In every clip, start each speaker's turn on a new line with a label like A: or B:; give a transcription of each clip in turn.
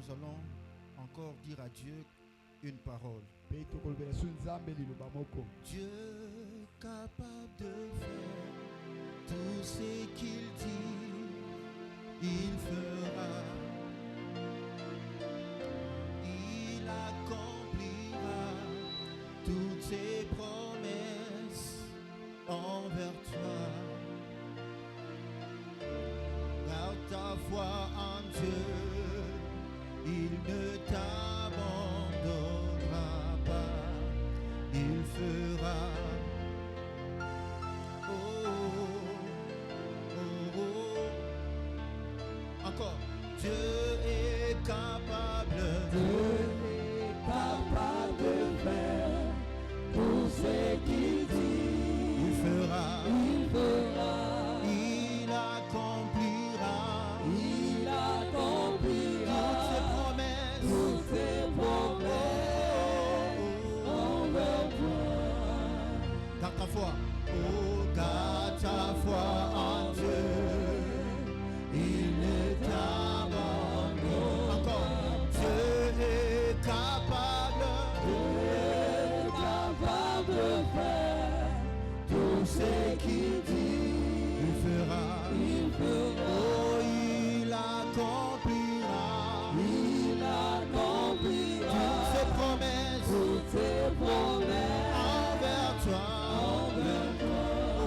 A: nous allons encore dire à Dieu une parole.
B: Dieu
A: capable de faire tout ce qu'il dit, il fera. Il accomplira toutes ses promesses envers toi. Garde ta foi en Dieu, il ne t'abandonnera pas, il fera. Encore. Dieu est capable.
B: Dieu est capable de faire tout ce qu'il dit.
A: Il fera.
B: Il fera.
A: Il accomplira.
B: Il accomplira.
A: Toutes ses promesses
B: envers toi.
A: Garde ta foi. Oh, garde ta foi en Dieu. Il ne t'abandonne. Encore. Dieu est capable.
B: Dieu est capable de faire tout ce qu'il dit.
A: Il fera.
B: Il fera.
A: Oh, il accomplira.
B: Il accomplira.
A: Toutes ses promesses.
B: Toutes ses promesses
A: Envers toi.
B: envers toi.
A: Oh,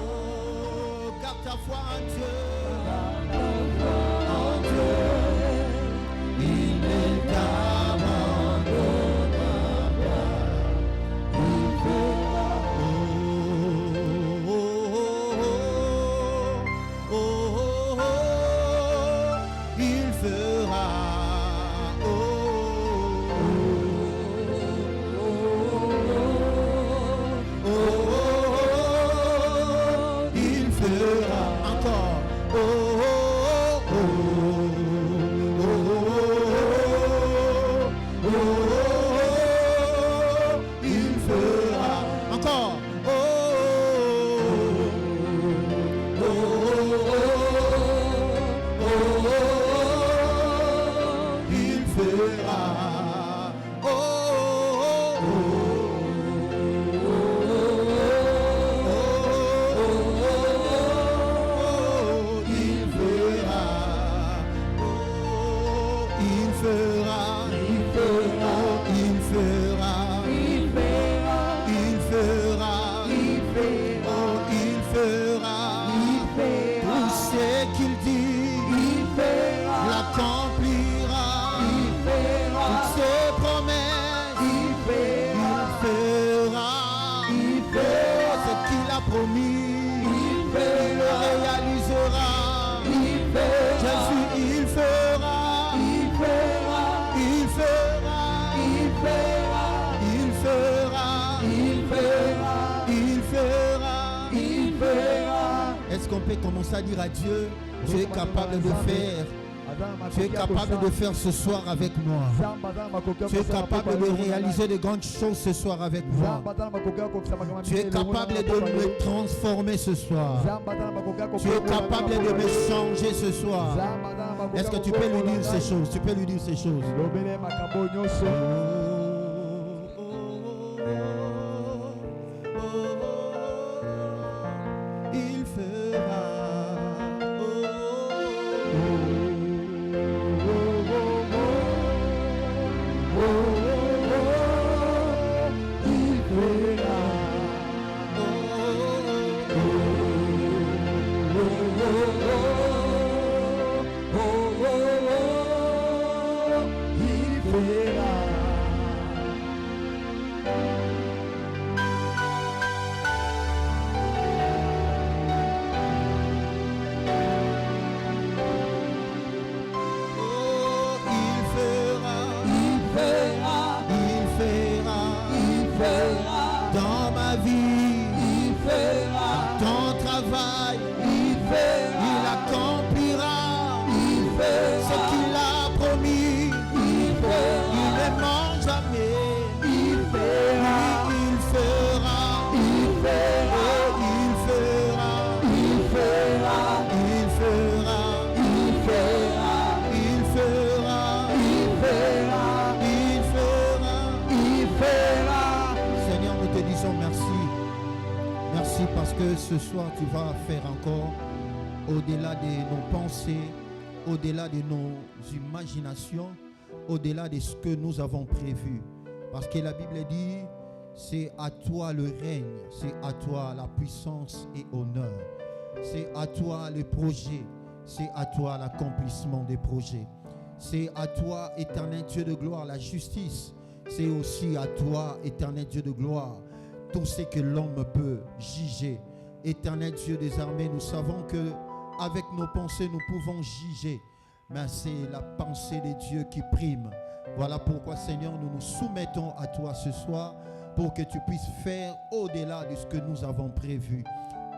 A: garde ta foi en Dieu.
B: En Dieu, il ne t'abandonnera pas. Il fera.
A: Il fera. Il fera. Encore. Il fera. Encore. Il fera. Il fera. Il fera. Il fera. Il fera.
B: Il fera.
A: Il fera.
B: Il fera.
A: Il fera.
B: Il fera.
A: Tout ce qu'il dit,
B: Il fera.
A: l'accomplira.
B: Il fera.
A: Toutes ses promesses,
B: Il fera.
A: il fera ce qu'il a promis.
B: Il
A: Il
B: fera.
A: le réalisera.
B: Il fera.
A: Jésus, il fera.
B: Il fera.
A: Il fera.
B: Il fera.
A: Il fera.
B: Il fera.
A: Il fera.
B: Il fera.
A: Est-ce qu'on peut commencer à dire à Dieu, tu es capable de faire. Tu es capable de faire ce soir avec moi. Tu es capable de réaliser de grandes choses ce soir avec moi. Tu es capable de me transformer ce soir. Tu es capable de me changer ce soir. Est-ce que tu peux lui dire ces choses? Tu peux lui dire ces choses. Il fera. Dans ma vie,
B: Il fera.
A: ton travail,
B: Il fera.
A: il accomplira
B: Il fera.
A: ce qu'il a promis.
B: Il fera.
A: Il ne ment jamais.
B: Il fera.
A: Il fera.
B: Il fera.
A: Il fera.
B: Il fera.
A: Il fera.
B: Il fera.
A: Il fera.
B: Il fera.
A: Parce que ce soir, tu vas faire encore au-delà de nos pensées, au-delà de nos imaginations, au-delà de ce que nous avons prévu. Parce que la Bible dit, c'est à toi le règne, c'est à toi la puissance et honneur. C'est à toi le projet, c'est à toi l'accomplissement des projets. C'est à toi, éternel Dieu de gloire, la justice. C'est aussi à toi, éternel Dieu de gloire, tout ce que l'homme peut juger. Éternel Dieu des armées, nous savons que avec nos pensées, nous pouvons juger. Mais c'est la pensée de Dieu qui prime. Voilà pourquoi, Seigneur, nous nous soumettons à toi ce soir pour que tu puisses faire au-delà de ce que nous avons prévu.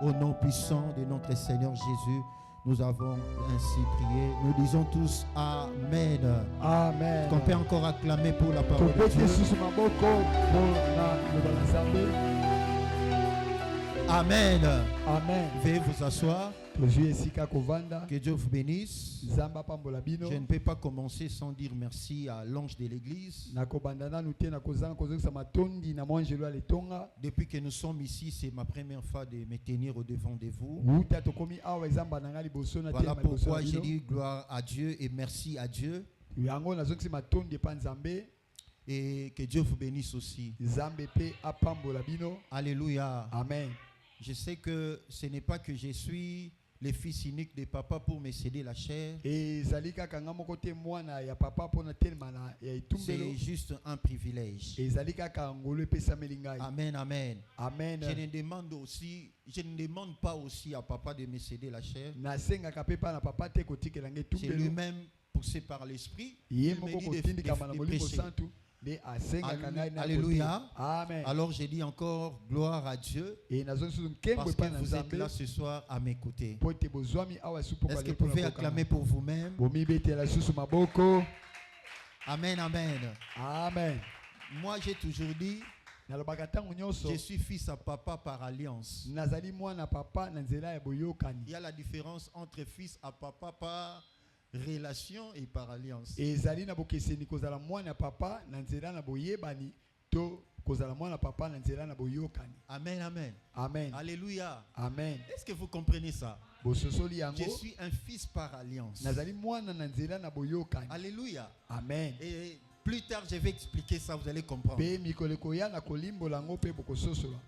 A: Au nom puissant de notre Seigneur Jésus, nous avons ainsi prié. Nous disons tous Amen.
B: Amen.
A: Qu'on peut encore acclamer pour la parole de Dieu. Amen.
B: Amen.
A: Veuillez vous asseoir. Que Dieu vous bénisse. Je ne peux pas commencer sans dire merci à l'ange de l'église. Depuis que nous sommes ici, c'est ma première fois de me tenir au devant de vous. Voilà pourquoi j'ai dit gloire à Dieu et merci à Dieu. Et que Dieu vous bénisse aussi. Alléluia.
B: Amen.
A: Je sais que ce n'est pas que je suis le fils unique de papa pour me céder la chair. C'est juste un privilège. Amen, amen.
B: Amen.
A: Je ne demande pas aussi à papa de me céder la chair. C'est lui-même poussé par l'esprit. Il me dit de prêcher. Alléluia.
B: Amen.
A: Alors j'ai dit encore gloire à Dieu parce que vous êtes là ce soir à m'écouter. Est-ce que vous pouvez acclamer pour vous-même? Amen, amen.
B: Amen.
A: Moi j'ai toujours dit, je suis fils à papa par alliance. Il y a la différence entre fils à papa par relation et par alliance. Amen, amen.
B: Amen.
A: Alléluia.
B: Amen.
A: Est-ce que vous comprenez ça? Je suis un fils par alliance. Alléluia.
B: Amen.
A: Et plus tard, je vais expliquer ça, vous allez comprendre.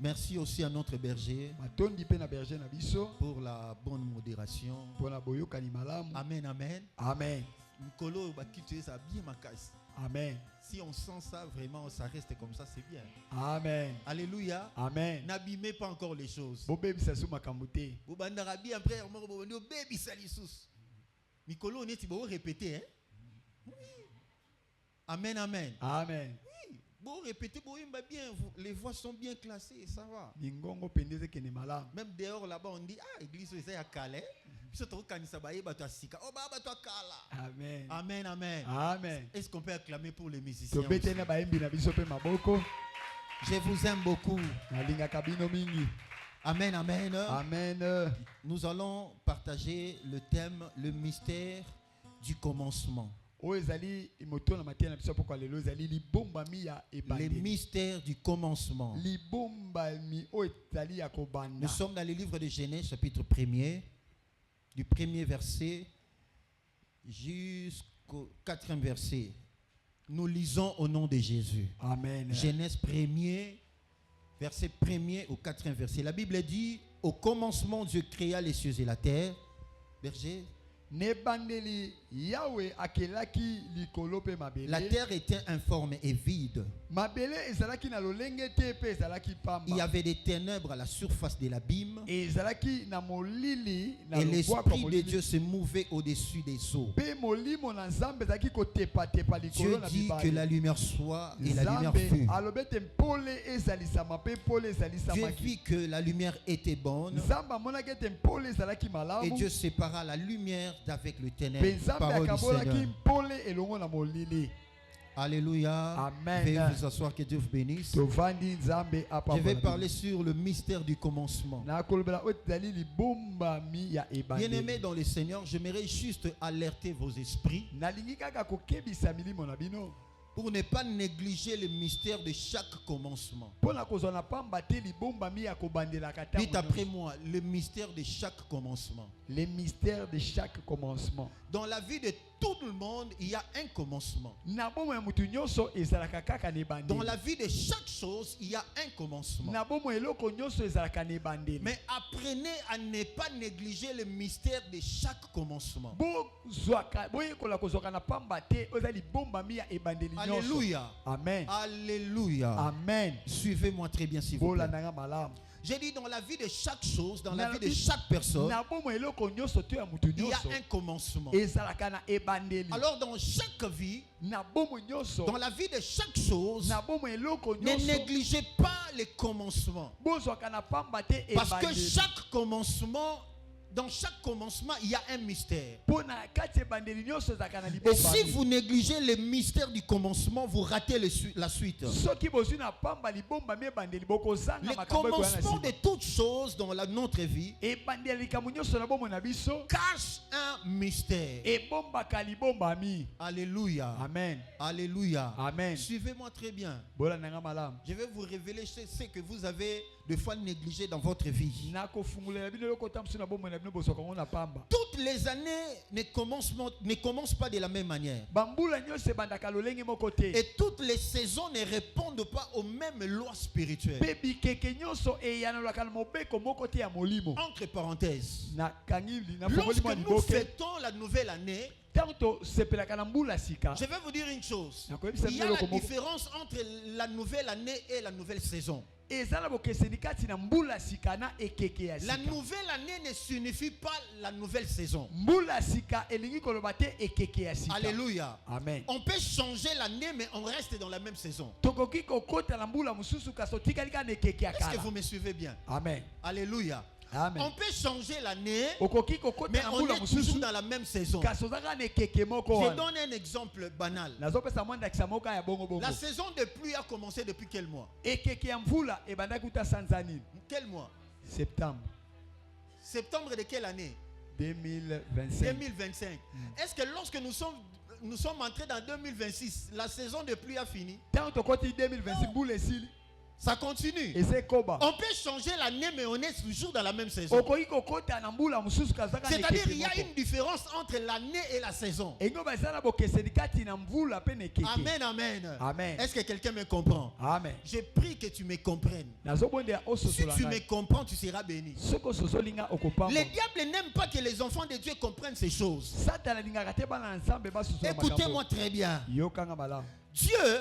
A: Merci aussi à notre berger pour la bonne modération. Amen, amen.
B: Amen. Amen.
A: Si on sent ça, vraiment, ça reste comme ça, c'est bien.
B: Amen.
A: Alléluia.
B: Amen.
A: N'abîmez pas encore les choses. Mikolo, on est répéter, hein? Oui. Amen, amen.
B: Amen.
A: Oui. Bon, répétez, bon, bien, les voix sont bien classées, ça va. Même dehors là-bas, on dit, ah, église, c'est à Calais.
B: Amen.
A: Amen, amen.
B: Amen.
A: Est-ce qu'on peut acclamer pour les musiciens aussi? Je vous aime beaucoup. Amen, amen.
B: Amen.
A: Nous allons partager le thème, le mystère du commencement. Les mystères du commencement. Nous sommes dans le livre de Genèse, chapitre 1er, du 1er verset jusqu'au 4e verset. Nous lisons au nom de Jésus.
B: Amen.
A: Genèse 1er, verset 1er au 4e verset. La Bible dit, au commencement, Dieu créa les cieux et la terre. Berger. La terre était informe et vide. Il y avait des ténèbres à la surface de l'abîme. Et l'Esprit de Dieu se mouvait au-dessus des eaux. Dieu dit que la lumière soit et la lumière fut. Dieu vit que la lumière était bonne. Et Dieu sépara la lumière d'avec le ténèbre. Parole du Seigneur. Alléluia.
B: Amen.
A: Veuillez vous asseoir, que Dieu vous bénisse. Je vais parler sur le mystère du commencement. Bien-aimés dans le Seigneur, j'aimerais juste alerter vos esprits pour ne pas négliger le mystère de chaque commencement. Dites après moi, le mystère de chaque commencement.
B: Les mystères de chaque commencement.
A: Dans la vie de tout le monde, il y a un commencement. Dans la vie de chaque chose, il y a un commencement. Mais apprenez à ne pas négliger le mystère de chaque commencement. Alléluia.
B: Amen.
A: Alléluia.
B: Amen.
A: Suivez-moi très bien s'il vous plaît. J'ai dit dans la vie de chaque chose, dans la vie de chaque personne, il y a un commencement. Alors dans chaque vie, dans la vie de chaque chose, ne négligez pas les commencements. Parce que chaque commencement, dans chaque commencement, il y a un mystère. Et si vous négligez le mystère du commencement, vous ratez la suite. Le commencement de toutes choses dans notre vie cache un mystère. Alléluia.
B: Amen.
A: Alléluia.
B: Amen.
A: Suivez-moi très bien. Je vais vous révéler ce que vous avez de fois négligé dans votre vie. Toutes les années ne commencent pas de la même manière. Et toutes les saisons ne répondent pas aux mêmes lois spirituelles. Entre parenthèses, lorsque nous fêtons la nouvelle année, je vais vous dire une chose. Il y a la différence entre la nouvelle année et la nouvelle saison. La nouvelle année ne signifie pas la nouvelle saison. Alléluia.
B: Amen.
A: On peut changer l'année, mais on reste dans la même saison. Est-ce que vous me suivez bien?
B: Amen.
A: Alléluia.
B: Amen.
A: On peut changer l'année, mais on est toujours dans la même saison. Je donne un exemple banal. La saison de pluie a commencé depuis quel mois? Quel mois?
B: Septembre.
A: Septembre de quelle année?
B: 2025.
A: 2025. Est-ce que lorsque nous sommes entrés dans 2026, la saison de pluie a fini? Ça continue. On peut changer l'année, mais on est toujours dans la même saison. C'est-à-dire qu'il y a une différence entre l'année et la saison. Amen, amen.
B: Amen.
A: Est-ce que quelqu'un me comprend?
B: Amen.
A: Je prie que tu me comprennes. Si tu me comprends, tu seras béni. Le diable n'aime pas que les enfants de Dieu comprennent ces choses. Écoutez-moi très bien. Dieu,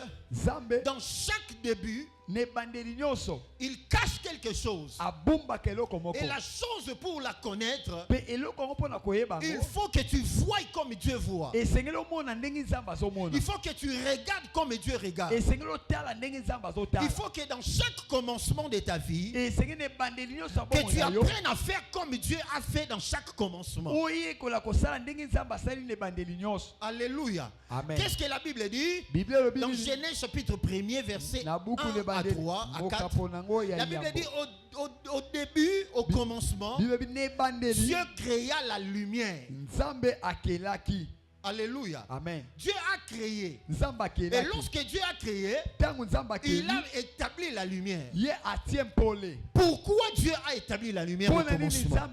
A: dans chaque début, il cache quelque chose. Et la chose pour la connaître, il faut que tu voies comme Dieu voit. Il faut que tu regardes comme Dieu regarde. Il faut que dans chaque commencement de ta vie, que tu apprennes à faire comme Dieu a fait dans chaque commencement. Alléluia. Qu'est-ce que la Bible dit? Dans Genèse chapitre 1er, verset 1 à 3 à 4. La Bible dit au début, au commencement, Dieu créa la lumière. Alléluia.
B: Amen.
A: Dieu a créé. Et lorsque Dieu a créé, il a établi la lumière. Pourquoi Dieu a établi la lumière au commencement?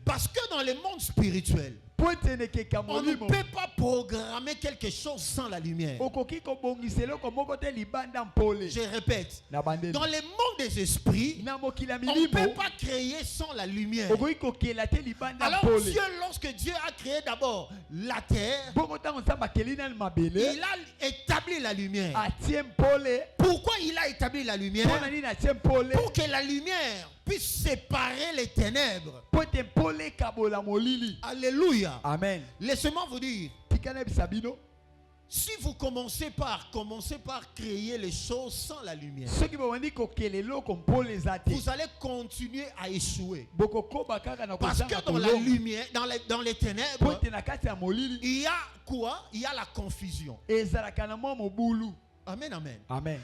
A: Parce que dans le monde spirituel, on ne peut pas programmer quelque chose sans la lumière. Je répète, dans le monde des esprits, on ne peut pas créer sans la lumière. Alors Dieu, lorsque Dieu a créé d'abord la terre, il a établi la lumière. Pourquoi il a établi la lumière? Pour que la lumière puisse séparer les ténèbres. Alléluia.
B: Amen.
A: Laissez-moi vous dire, si vous commencez par créer les choses sans la lumière, vous allez continuer à échouer. Parce que dans la lumière, dans les ténèbres, il y a quoi? Il y a la confusion. Amen, amen.
B: Amen.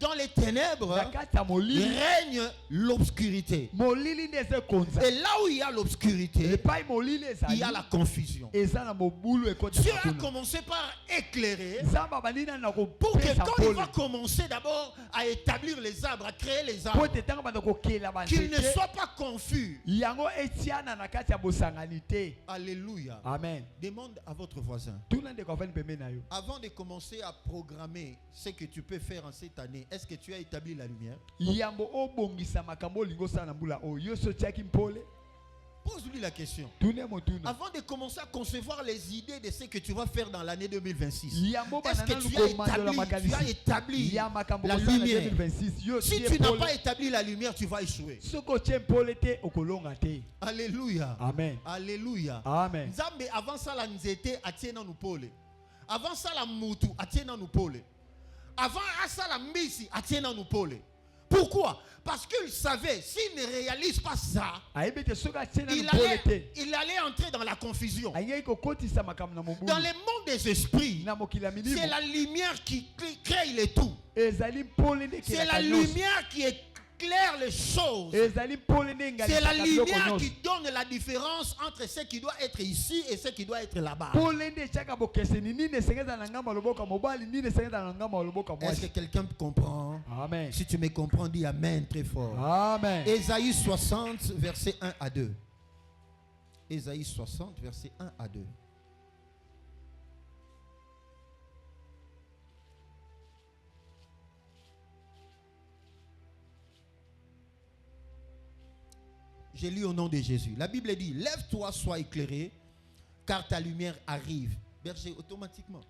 A: dans les ténèbres règne l'obscurité. Et là où il y a l'obscurité, il y a la confusion. Dieu a commencé par éclairer pour que quand il va commencer d'abord à établir les arbres, à créer les arbres, qu'ils ne soient pas confus. Alléluia.
B: Amen.
A: Demande à votre voisin. Avant de commencer à programmer ce que tu peux faire en cette année, est-ce que tu as établi la lumière? Pose-lui la question. Avant de commencer à concevoir les idées de ce que tu vas faire dans l'année 2026, est-ce que tu as établi la lumière? Si tu n'as pas établi la lumière, tu vas échouer. Alléluia.
B: Amen.
A: Alléluia.
B: Amen.
A: Nzambe avant ça la nzete atiena nous pole. Avant ça la mutu atiena nous pole. Avant ça la mbisi atiena nous pole. Pourquoi? Parce qu'il savait, s'il ne réalise pas ça, il allait entrer dans la confusion. Dans le monde des esprits, c'est la lumière qui crée le tout. C'est la lumière qui éclaire les choses. C'est la lumière qui donne la différence entre ce qui doit être ici et ce qui doit être là-bas. Est-ce que quelqu'un comprend?
B: Amen.
A: Si tu me comprends, dis Amen très fort.
B: Amen.
A: Ésaïe 60, verset 1 à 2. Ésaïe 60, verset 1 à 2. J'ai lu au nom de Jésus. La Bible dit, lève-toi, sois éclairé, car ta lumière arrive. Berger, automatiquement.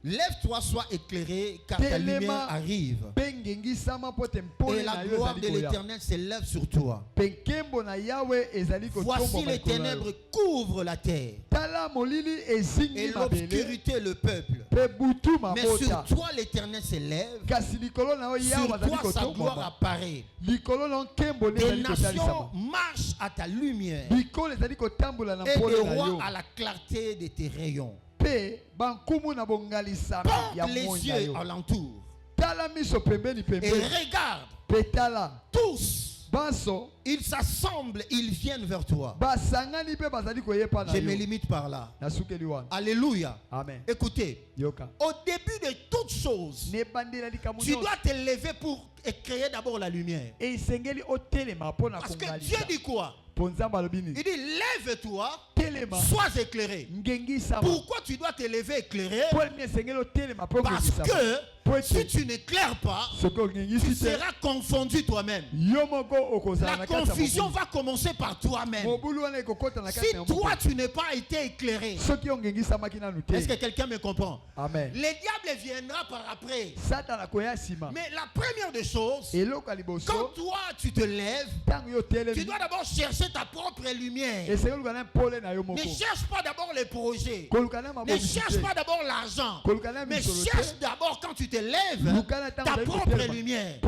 A: Lève-toi, sois éclairé, car ta lumière arrive. Et la gloire de l'Éternel s'élève sur toi. Voici les ténèbres couvrent la terre. Et l'obscurité le peuple. Mais sur toi l'Éternel s'élève. Sur toi sa gloire apparaît. Des nations marchent à ta lumière. Et des rois à la clarté de tes rayons. Porte les yeux alentour. Et regarde. Tous. Ils s'assemblent, ils viennent vers toi. Je me limite par là. Alléluia.
B: Amen.
A: Écoutez, au début de toutes choses, tu dois te lever pour créer d'abord la lumière. Parce que Dieu dit quoi? Il dit lève-toi, sois éclairé. Pourquoi tu dois te lever éclairé? Parce que si tu n'éclaires pas, tu seras confondu toi-même. La confusion va commencer par toi-même. Si toi tu n'es pas été éclairé, est-ce que quelqu'un me comprend?
B: Amen.
A: Le diable viendra par après. Mais la première des choses, quand toi tu te lèves, tu dois d'abord chercher ta propre lumière. Ne cherche pas d'abord les projets. Ne cherche pas d'abord l'argent. Mais cherche d'abord quand tu te lèves ta propre lumière.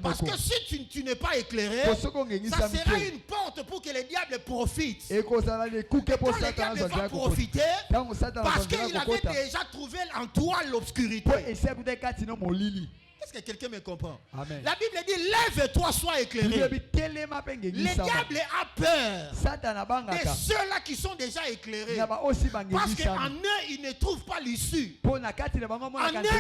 A: Parce que si tu n'es pas éclairé, ça sera une porte pour que le diable profite. Et quand le diable va profiter, parce qu'il avait déjà trouvé en toi l'obscurité. Est-ce que quelqu'un me comprend?
B: Amen.
A: La Bible dit lève-toi, sois éclairé. Le diable a peur de ceux-là qui sont déjà éclairés. Parce qu'en eux, ils ne trouvent pas l'issue. En eux,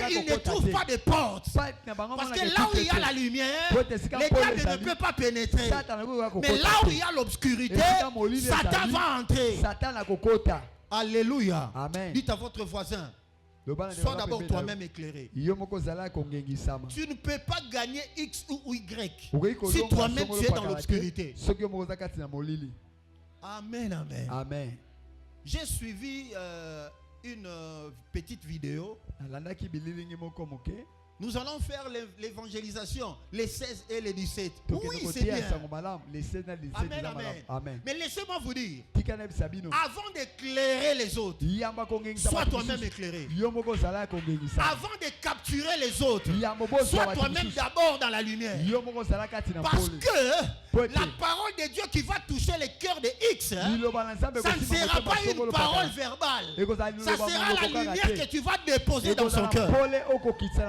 A: ils ne trouvent pas de porte. Parce que là où il y a la lumière, le diable ne peut pas pénétrer. Mais là où il y a l'obscurité, Satan va entrer. Alléluia.
B: Amen.
A: Dites à votre voisin, sois d'abord toi-même éclairé. Tu ne peux pas gagner X ou Y si toi-même tu es dans l'obscurité. Amen, amen.
B: Amen.
A: J'ai suivi une petite vidéo. Nous allons faire l'évangélisation les 16 et les 17. Oui, c'est bien. Amen, amen. Mais laissez-moi vous dire, avant d'éclairer les autres, sois toi-même éclairé. Avant de capturer les autres, sois toi-même d'abord dans la lumière. Parce que la parole de Dieu qui va toucher le cœur de X, ça ne sera pas une parole verbale. Ça sera la lumière que tu vas déposer dans son cœur.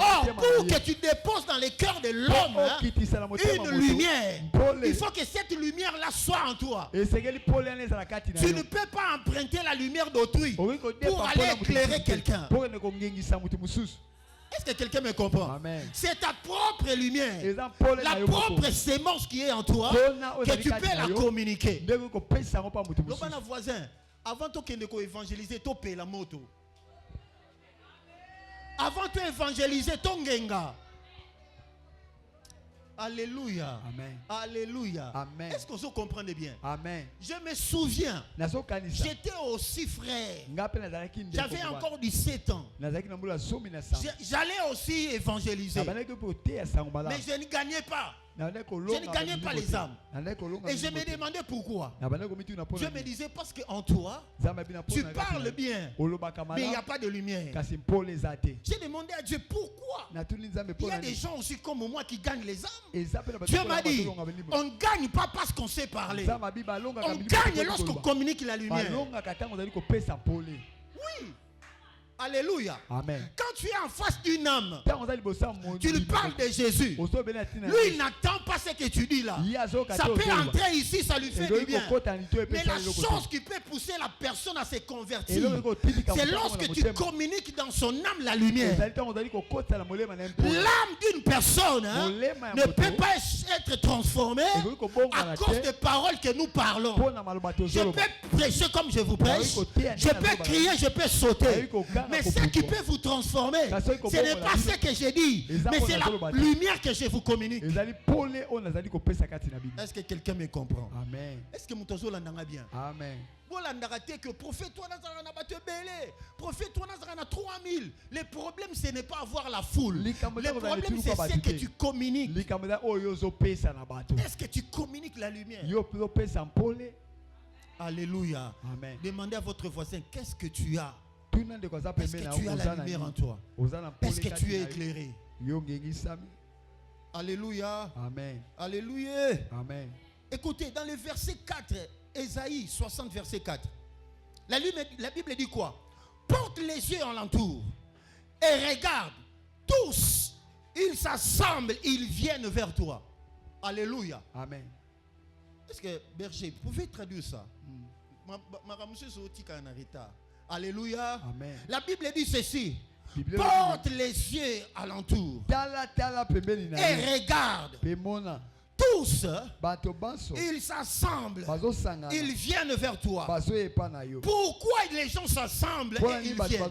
A: Or, pour que tu déposes dans le cœur de l'homme une lumière, il faut que cette lumière-là soit en toi. Tu ne peux pas emprunter la lumière d'autrui pour aller éclairer quelqu'un. Est-ce que quelqu'un me comprend? C'est ta propre lumière, la propre sémence qui est en toi, que tu peux la communiquer. Le voisin, avant de évangéliser, tu payes la moto. Avant de évangéliser, ton genga. Alléluia.
B: Amen.
A: Alléluia.
B: Amen.
A: Est-ce que vous comprenez bien?
B: Amen.
A: Je me souviens, j'étais aussi frère. J'avais encore 17 ans. J'allais aussi évangéliser. Mais je ne gagnais pas. Je ne gagnais pas les âmes. Et je me demandais pourquoi. Je me disais parce qu'en toi, tu parles bien, mais il n'y a pas de lumière. J'ai demandé à Dieu pourquoi. Il y a des gens aussi comme moi qui gagnent les âmes. Dieu m'a dit, on ne gagne pas parce qu'on sait parler. On gagne lorsqu'on communique la lumière. Oui. Alléluia.
B: Amen.
A: Quand tu es en face d'une âme, tu lui parles de Jésus. Lui, il n'attend pas ce que tu dis là. Ça peut entrer ici, ça lui fait du bien. Mais la chose qui peut pousser la personne à se convertir, c'est lorsque tu communiques dans son âme la lumière. L'âme d'une personne ne peut pas être transformée à cause des paroles que nous parlons. Je peux prêcher comme je vous prêche. Je peux crier, je peux sauter. Mais ce qui peut vous transformer, ce n'est pas ce que j'ai dit, mais c'est la lumière que je vous communique. Est-ce que quelqu'un me comprend?
B: Amen.
A: Est-ce que mon tozo l'andanga bien?
B: Amen.
A: Que prophète toi prophète toi 3000. Le problème ce n'est pas avoir la foule. Le problème c'est ce que tu communiques. Est-ce que tu communiques la lumière? Alléluia.
B: Amen.
A: Demandez à votre voisin, qu'est-ce que tu as? Est-ce que tu as la lumière en toi? Est-ce que tu es éclairé? Alléluia.
B: Amen.
A: Alléluia.
B: Amen.
A: Écoutez, dans le verset 4, Ésaïe 60, verset 4, la Bible dit quoi? Porte les yeux alentour et regarde, tous, ils s'assemblent, ils viennent vers toi. Alléluia.
B: Amen.
A: Est-ce que, berger, vous pouvez traduire ça? Alléluia.
B: Amen.
A: La Bible dit ceci. Porte les yeux alentour et regarde. Tous, ils s'assemblent, ils viennent vers toi. Pourquoi les gens s'assemblent et ils viennent?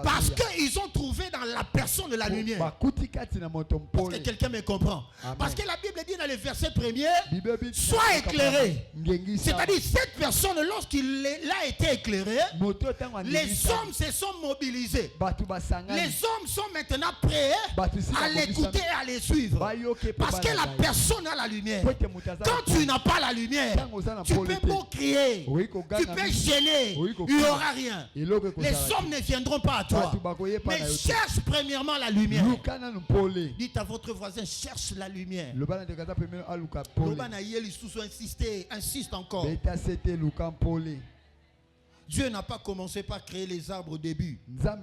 A: Parce qu'ils ont trouvé dans la personne de la lumière. Est-ce que quelqu'un me comprend? Amen. Parce que la Bible dit dans le verset premier, sois éclairé. C'est-à-dire cette personne, lorsqu'il a été éclairé, les hommes se sont mobilisés. Les hommes sont maintenant prêts à l'écouter et à les suivre. Parce que la personne a la lumière. Quand tu n'as pas la lumière, tu peux beau crier, tu peux gêner, il n'y aura rien. Les hommes ne viendront pas à toi. Mais cherche premièrement la lumière. Dites à votre voisin, cherche la lumière. Insiste encore. Dieu n'a pas commencé par créer les arbres au début. Il a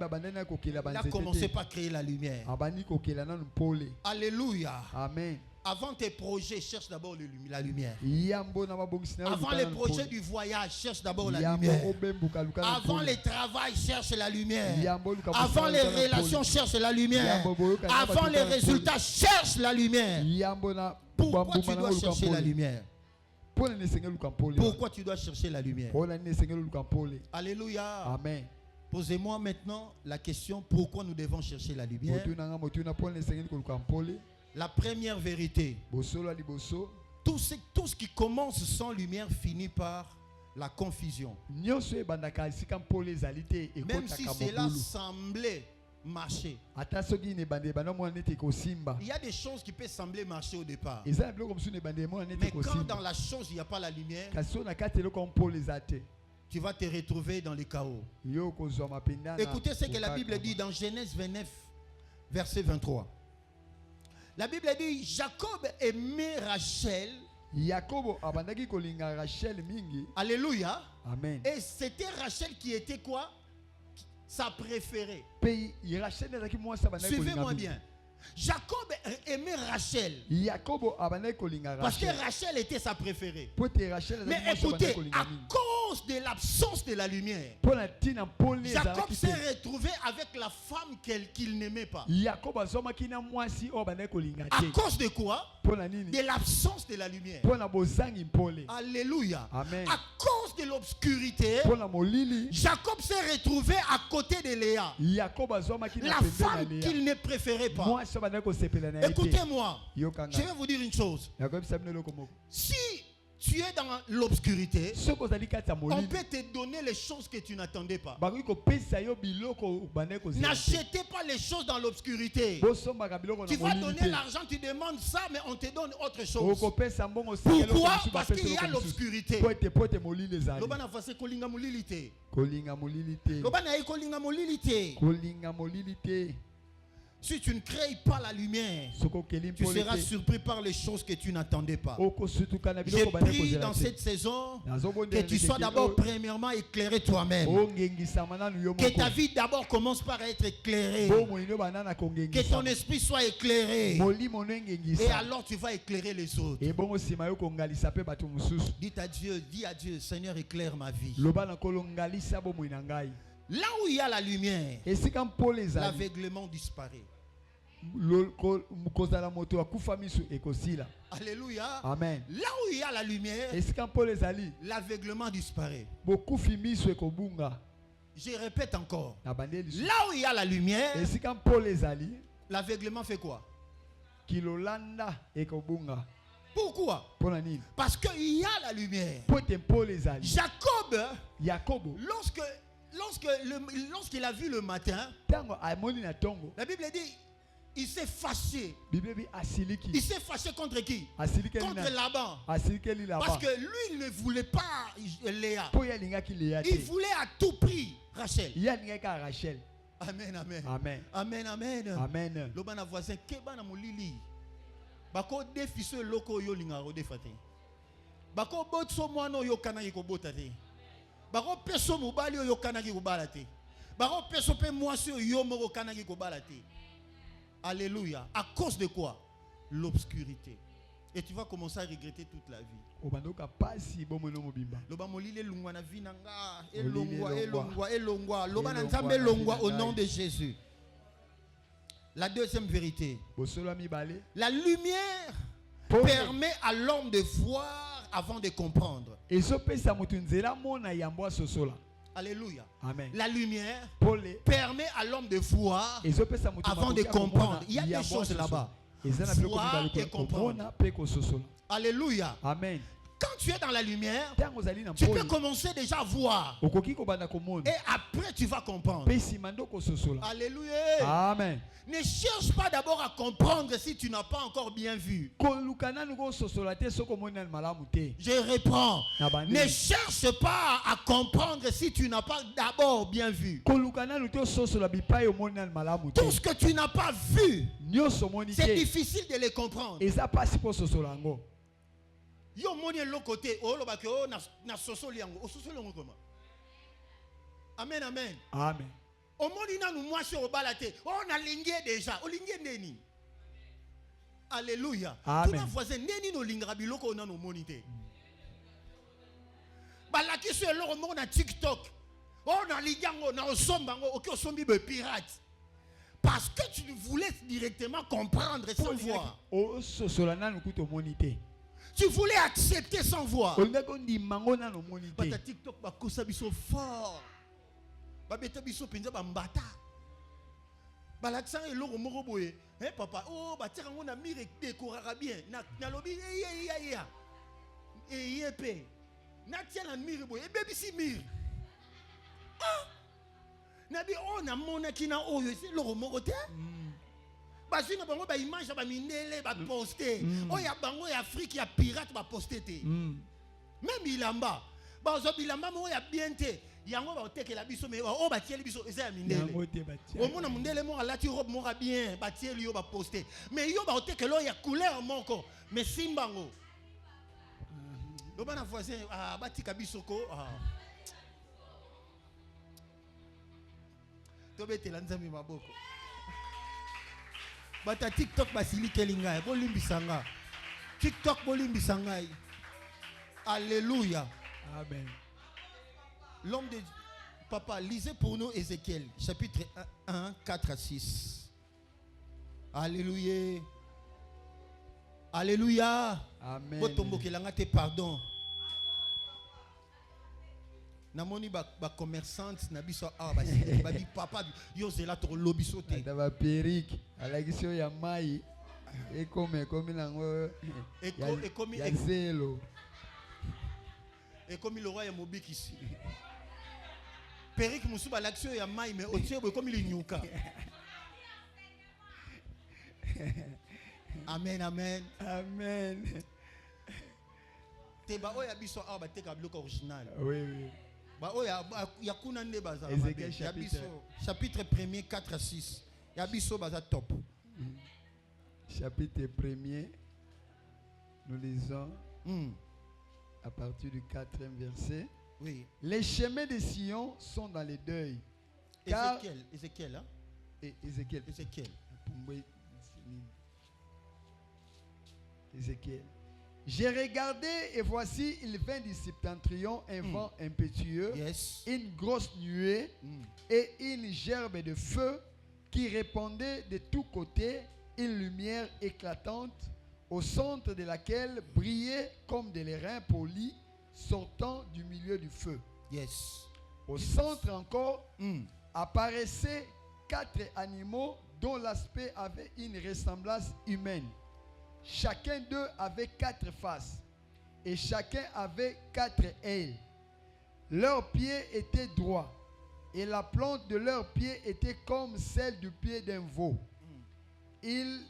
A: commencé par créer la lumière. Alléluia.
B: Amen.
A: Avant tes projets, cherche d'abord la lumière. Avant les projets du voyage, cherche d'abord la lumière. Avant le travail, cherche la lumière. Avant les relations, cherche la lumière. Avant les résultats, cherche la lumière. Pourquoi tu dois chercher la lumière? Pourquoi tu dois chercher la lumière? Alléluia.
B: Amen.
A: Posez-moi maintenant la question, pourquoi nous devons chercher la lumière? La première vérité, tout ce qui commence sans lumière finit par la confusion. Même si cela semblait marcher, il y a des choses qui peuvent sembler marcher au départ. Mais quand dans la chose il n'y a pas la lumière, tu vas te retrouver dans le chaos. Écoutez ce que la Bible dit dans Genèse 29, verset 23. La Bible dit, Jacob aimait Rachel. Alléluia.
B: Amen.
A: Et c'était Rachel qui était quoi? Sa préférée. Suivez-moi bien. Jacob aimait Rachel.
B: Yakobo abandait kolinga
A: Parce que
B: Rachel.
A: Rachel était sa préférée.
B: Rachel
A: Mais écoutez, à cause de l'absence de la lumière, Jacob s'est retrouvé avec la femme qu'il n'aimait pas. À cause de quoi? De l'absence de la lumière. Alléluia.
B: Amen.
A: À cause de l'obscurité, Jacob s'est retrouvé à côté de Léa, la femme qu'il ne préférait pas. Écoutez-moi, je vais vous dire une chose. Si tu es dans l'obscurité, on peut te donner les choses que tu n'attendais pas. N'achetez pas les choses dans l'obscurité. Tu vas donner l'argent, tu demandes ça, mais on te donne autre chose. Pourquoi? Parce qu'il y a l'obscurité. Si tu ne crées pas la lumière, tu seras surpris par les choses que tu n'attendais pas. J'ai pris dans cette saison que tu sois d'abord premièrement éclairé toi-même. Que ta vie d'abord commence par être éclairée. Que ton esprit soit éclairé. Et alors tu vas éclairer les autres. Dis à Dieu, Seigneur, éclaire ma vie. Là où il y a la lumière, l'aveuglement disparaît. Alléluia.
B: Amen.
A: Là où il y a la lumière, l'aveuglement disparaît. Je répète encore. Là où il y a la lumière, l'aveuglement fait quoi? Pourquoi? Parce qu'il y a la lumière. Jacob, lorsqu'il a vu le matin, la Bible dit, il s'est fâché. Il s'est fâché contre qui? Contre Laban. Parce que lui, il ne voulait pas Léa. Il voulait à tout prix Rachel. Amen, amen.
B: Amen.
A: Amen, amen.
B: Amen.
A: Lobana voisin, kebana molili. Bako defiso loko yo lingaro defate. Bako botso mwano yo kanaki ko botate. Bako peso mobali yo kanaki ko balate. Bako peso pe mwasi yo moko kanaki ko balate. Alléluia. À cause de quoi? L'obscurité. Et tu vas commencer à regretter toute la vie. Au nom de Jésus. La deuxième vérité. La lumière permet à l'homme de voir avant de comprendre. Alléluia.
B: Amen.
A: La lumière permet à l'homme de voir avant de comprendre. Il y a des choses là-bas. Voir et comprendre. Alléluia.
B: Amen.
A: Quand tu es dans la lumière, tu peux commencer déjà à voir. Et après, tu vas comprendre. Alléluia.
B: Amen.
A: Ne cherche pas d'abord à comprendre si tu n'as pas encore bien vu. Je réponds. Ne cherche pas à comprendre si tu n'as pas d'abord bien vu. Tout ce que tu n'as pas vu, c'est difficile de les comprendre. Yo moni l'autre côté, oh lo bake oh na sosoli yango, o sosoli yango comment? Amen, amen.
B: Amen.
A: O moni na nous mwasi o balate, oh na lingie déjà, o lingie neni. Alléluia. Tout na voisin neni no lingra biloko na no monite. Balaki so eloko mo na TikTok. Oh na lingango na osombango, oki osombi be pirate. Parce que tu voulais directement comprendre sans voir.
B: O sosola na nukuto monite.
A: Tu voulais accepter sans voir.
B: Bata
A: TikTok bakosa biso fort. Babeta biso penza bambata. Balaksa eloko moko boye. Eh papa, oh batira ngona mire décorera bien. Na lobi ya. Et yepé. Na tia na mire boye. Baby si mire. Ah. Nabi oh na mona kina oyo c'est loko moko te. Basina bango ba image ba mindele ba poster. Oh ya bango ya Afrique ya pirate ba poster te. Même ilamba. Ba zo bilamba mo ya bien te. Yango ba oteke la biso me oh ba tieli biso eza ya mindele. O mona mindele mo alati robe mo ra bien ba tieli yo ba poster. Mais yo ba oteke lo ya couleur moko mais simbango. Lo bana voisin ba tika biso ko Tobete la nzambe maboko. Bata TikTok basili kelinga. Bolimbisanga. TikTok bolimbisanga. Alléluia.
B: Amen.
A: L'homme de Papa, lisez pour nous Ézéchiel, chapitre 1, 4 à 6. Alléluia. Alléluia.
B: Amen.
A: Botombo kelanga te pardon. Namoni ba commerçante na biso ba bi papa yo zela to lobiso te.
B: Dava perique, alakisio ya mai. Ekomi nango.
A: Ekomi
B: ya zelo.
A: Ekomi le roi ya mobikisi. Perique musuba l'action ya mai mais otie comme il nyuka. Amen, amen.
B: Amen.
A: Teba oya biso ba te ka bloc original.
B: Oui, oui.
A: Ba oya ya kuna nde baza.
B: Ézéchiel
A: chapitre 1er 4 à 6. Ya biso baza top.
B: Chapitre 1er, nous lisons à partir du 4e verset.
A: Oui.
B: Les chemins de Sion sont dans les deuils.
A: Ézéchiel, hein?
B: Ézéchiel. Ézéchiel. J'ai regardé et voici, il vint du septentrion un vent impétueux, une grosse nuée et une gerbe de feu qui répandait de tous côtés, une lumière éclatante au centre de laquelle brillait comme des lérins polis sortant du milieu du feu. Au centre encore apparaissaient 4 animaux dont l'aspect avait une ressemblance humaine. Chacun d'eux avait 4 faces et chacun avait 4 ailes. Leurs pieds étaient droits et la plante de leurs pieds était comme celle du pied d'un veau. Ils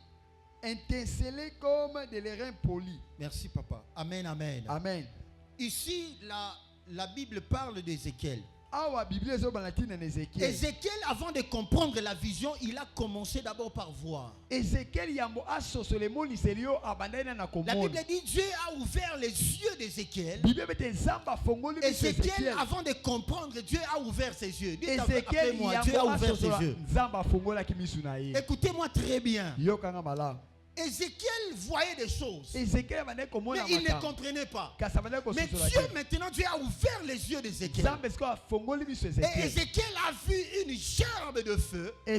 B: étincelaient comme des lérins polis.
A: Merci papa. Amen, amen.
B: Amen.
A: Ici, la Bible parle d'Ézéchiel.
B: Ézéchiel,
A: avant de comprendre la vision, il a commencé d'abord par voir. La Bible dit Dieu a ouvert les yeux d'Ézéchiel. Ézéchiel, avant de comprendre, Dieu a ouvert ses yeux. Dites après moi, Dieu a ouvert ses yeux. Écoutez-moi très bien. Ézéchiel voyait des choses, mais il ne comprenait pas. Mais Dieu maintenant, Dieu a ouvert les yeux d'Ézéchiel. Et Ézéchiel a vu une gerbe de feu. La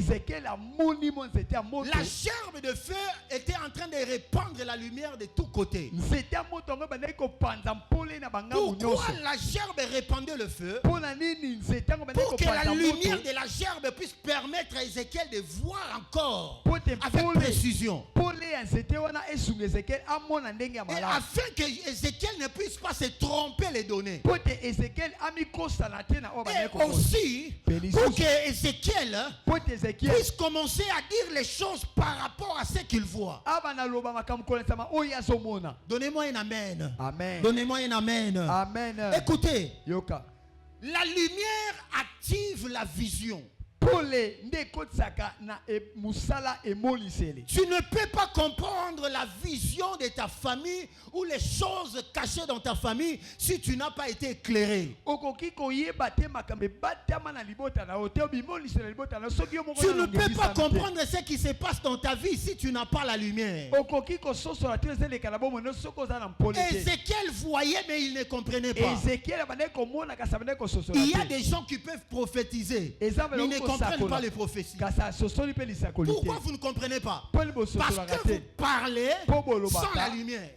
A: gerbe de feu était en train de répandre la lumière de tous côtés. Pourquoi la gerbe répandait le feu? Pour que la lumière de la gerbe puisse permettre à Ézéchiel de voir encore avec précision. Et afin que Ézéchiel ne puisse pas se tromper les données. Et aussi, pour que Ézéchiel puisse commencer à dire les choses par rapport à ce qu'il voit. Donnez-moi un amen.
B: Amen.
A: Donnez-moi un amen.
B: Amen.
A: Écoutez, la lumière active la vision. Tu ne peux pas comprendre la vision de ta famille ou les choses cachées dans ta famille si tu n'as pas été éclairé. Tu ne peux pas comprendre ce qui se passe dans ta vie si tu n'as pas la lumière. Ézéchiel voyait mais il ne comprenait pas. Il y a des gens qui peuvent prophétiser mais ils ne comprennent pas les prophéties. Pourquoi vous ne comprenez pas? Parce que vous parlez sans la lumière.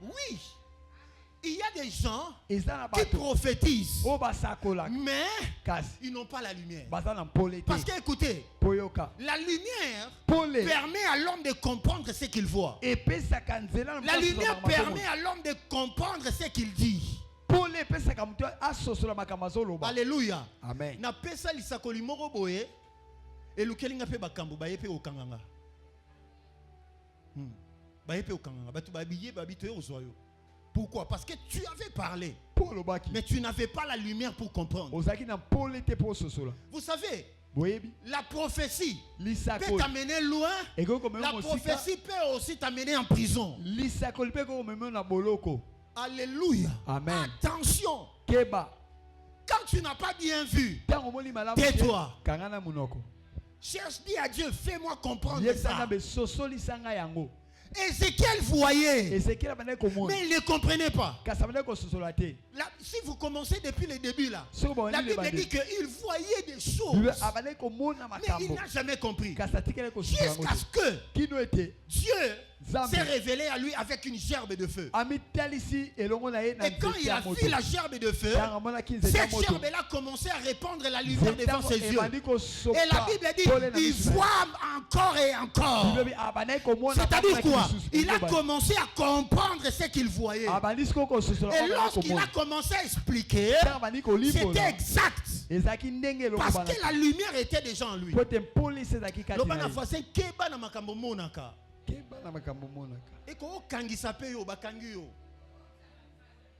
A: Oui. Il y a des gens qui prophétisent, mais ils n'ont pas la lumière. Parce que, écoutez, la lumière permet à l'homme de comprendre ce qu'il voit. La lumière permet à l'homme de comprendre ce qu'il dit. Alléluia.
B: Amen.
A: Na pesa lisakoli moko boye elukelinga pe bakambo baye pe okanganga. Baye pe okanganga batu babiye babito ozoyo. Pourquoi? Parce que tu avais parlé, mais tu n'avais pas la lumière pour comprendre. Vous savez, la prophétie peut t'amener loin. La prophétie peut aussi t'amener en prison. Alléluia.
B: Amen.
A: Attention. Quand tu n'as pas bien vu, tais-toi. Cherche, dis à Dieu, fais-moi comprendre ça. Ézéchiel voyait, mais il ne comprenait pas. Là, si vous commencez depuis le début là, la Bible dit qu'il voyait des choses, mais il n'a jamais compris. Jusqu'à ce que Dieu s'est révélé à lui avec une gerbe de feu. Et quand il a vu la gerbe de feu, cette gerbe-là commençait à répandre la lumière devant ses yeux. Et la Bible dit, il voit encore et encore. C'est-à-dire quoi? Il a commencé à comprendre ce qu'il voyait. Et lorsqu'il a commencé à expliquer, c'était exact. Parce que la lumière était déjà en lui.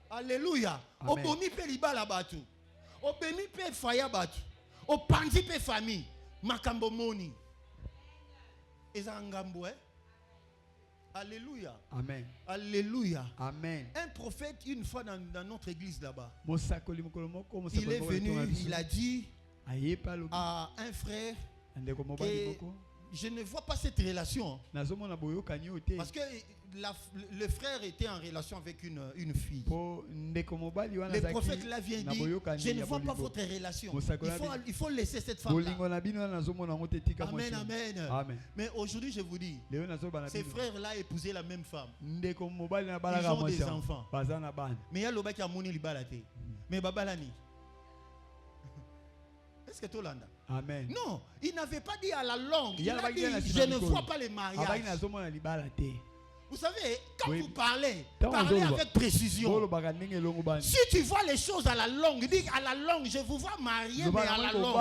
A: Alléluia. Obomi pe libala batu. Obemi pe faya batu. Opandi pe famille. Makambo moni. Ezangambo, Alléluia.
B: Amen.
A: Alléluia.
B: Amen.
A: Un prophète, une fois dans notre église là-bas, il est venu, il a dit à un frère que je ne vois pas cette relation. Parce que le frère était en relation avec une fille. Le prophète là vient dire, je ne vois pas votre relation. Il faut laisser cette femme-là. Amen, amen, amen. Mais aujourd'hui, je vous dis, ces frères-là épousaient la même femme. Ils ont des enfants. Mais il y a l'obé qui a moni libalate. Mais babalani. Est-ce que tu l'as?
B: Amen.
A: Non, il n'avait pas dit à la langue. Il a dit, je ne vois pas les mariages. Vous savez, quand vous parlez avec précision. Si tu vois les choses à la longue, dis à la longue, je vous vois marier, mais à la longue.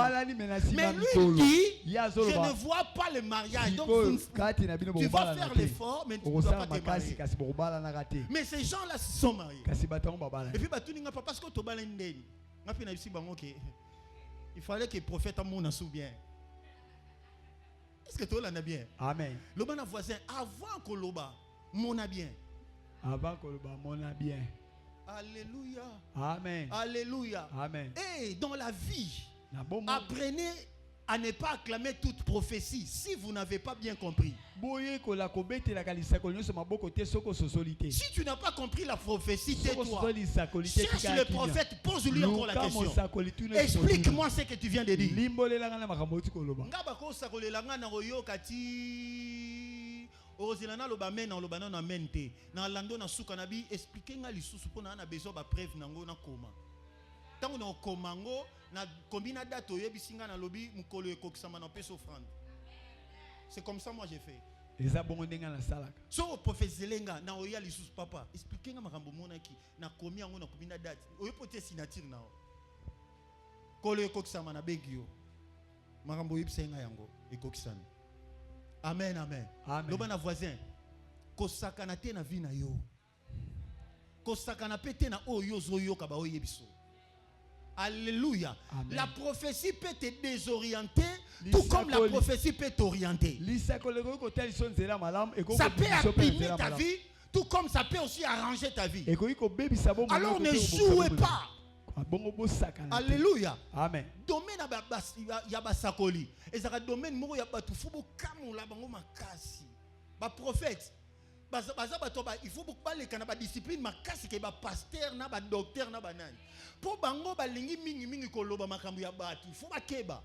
A: Mais lui dit, je ne vois pas le mariage. Donc tu vas faire l'effort, mais tu ne vas pas te marier. Mais ces gens-là se sont mariés. Et puis, parce que il fallait que le prophète Amon sou bien. Est-ce que tu l'as bien?
B: Amen.
A: Le bon voisin, avant que l'oba, mon a bien.
B: Avant que l'oba, mon a bien.
A: Alléluia.
B: Amen.
A: Alléluia.
B: Amen.
A: Et dans la vie, apprenez à ne pas acclamer toute prophétie si vous n'avez pas bien compris. Si tu n'as pas compris la prophétie, tais-toi. Cherche le prophète, pose-lui encore la question. Explique-moi ce que tu viens de dire. Ozilana lo bamen na lo banana mente na lando na suka na bi expliquer nga lisusu pona na besoin ba preuve nango na koma tango na komango na combina date oyebisinga na lobi mukolo ekokisama na peso offrande. C'est comme ça moi j'ai fait. So profeselenga na oya lisusu papa expliquer nga makambo monaki na komi yango na combina date oyepote signature na kolo ekokisama na begio makambo yebsenga yango ekokisana. Amen, amen. Loba na voisin, kosakana te na vie na yo. Kosakana pete na oyo zoyo kaba oyebiso. Alléluia. La prophétie peut te désorienter, tout comme la prophétie peut t'orienter. Ça peut abîmer ta vie, tout comme ça peut aussi arranger ta vie. Alors ne jouez pas. Alléluia.
B: Amen.
A: Domaine ya basakoli. Ezaka domaine moko ya batu fubo kamula bango makasi. Ba prophète. Baza bato ba il faut beaucoup les kana ba discipline makasi ke ba pasteur na ba docteur na banani. Po bango ba lingi mingi koloba makambu ya batu. Il faut ba keba.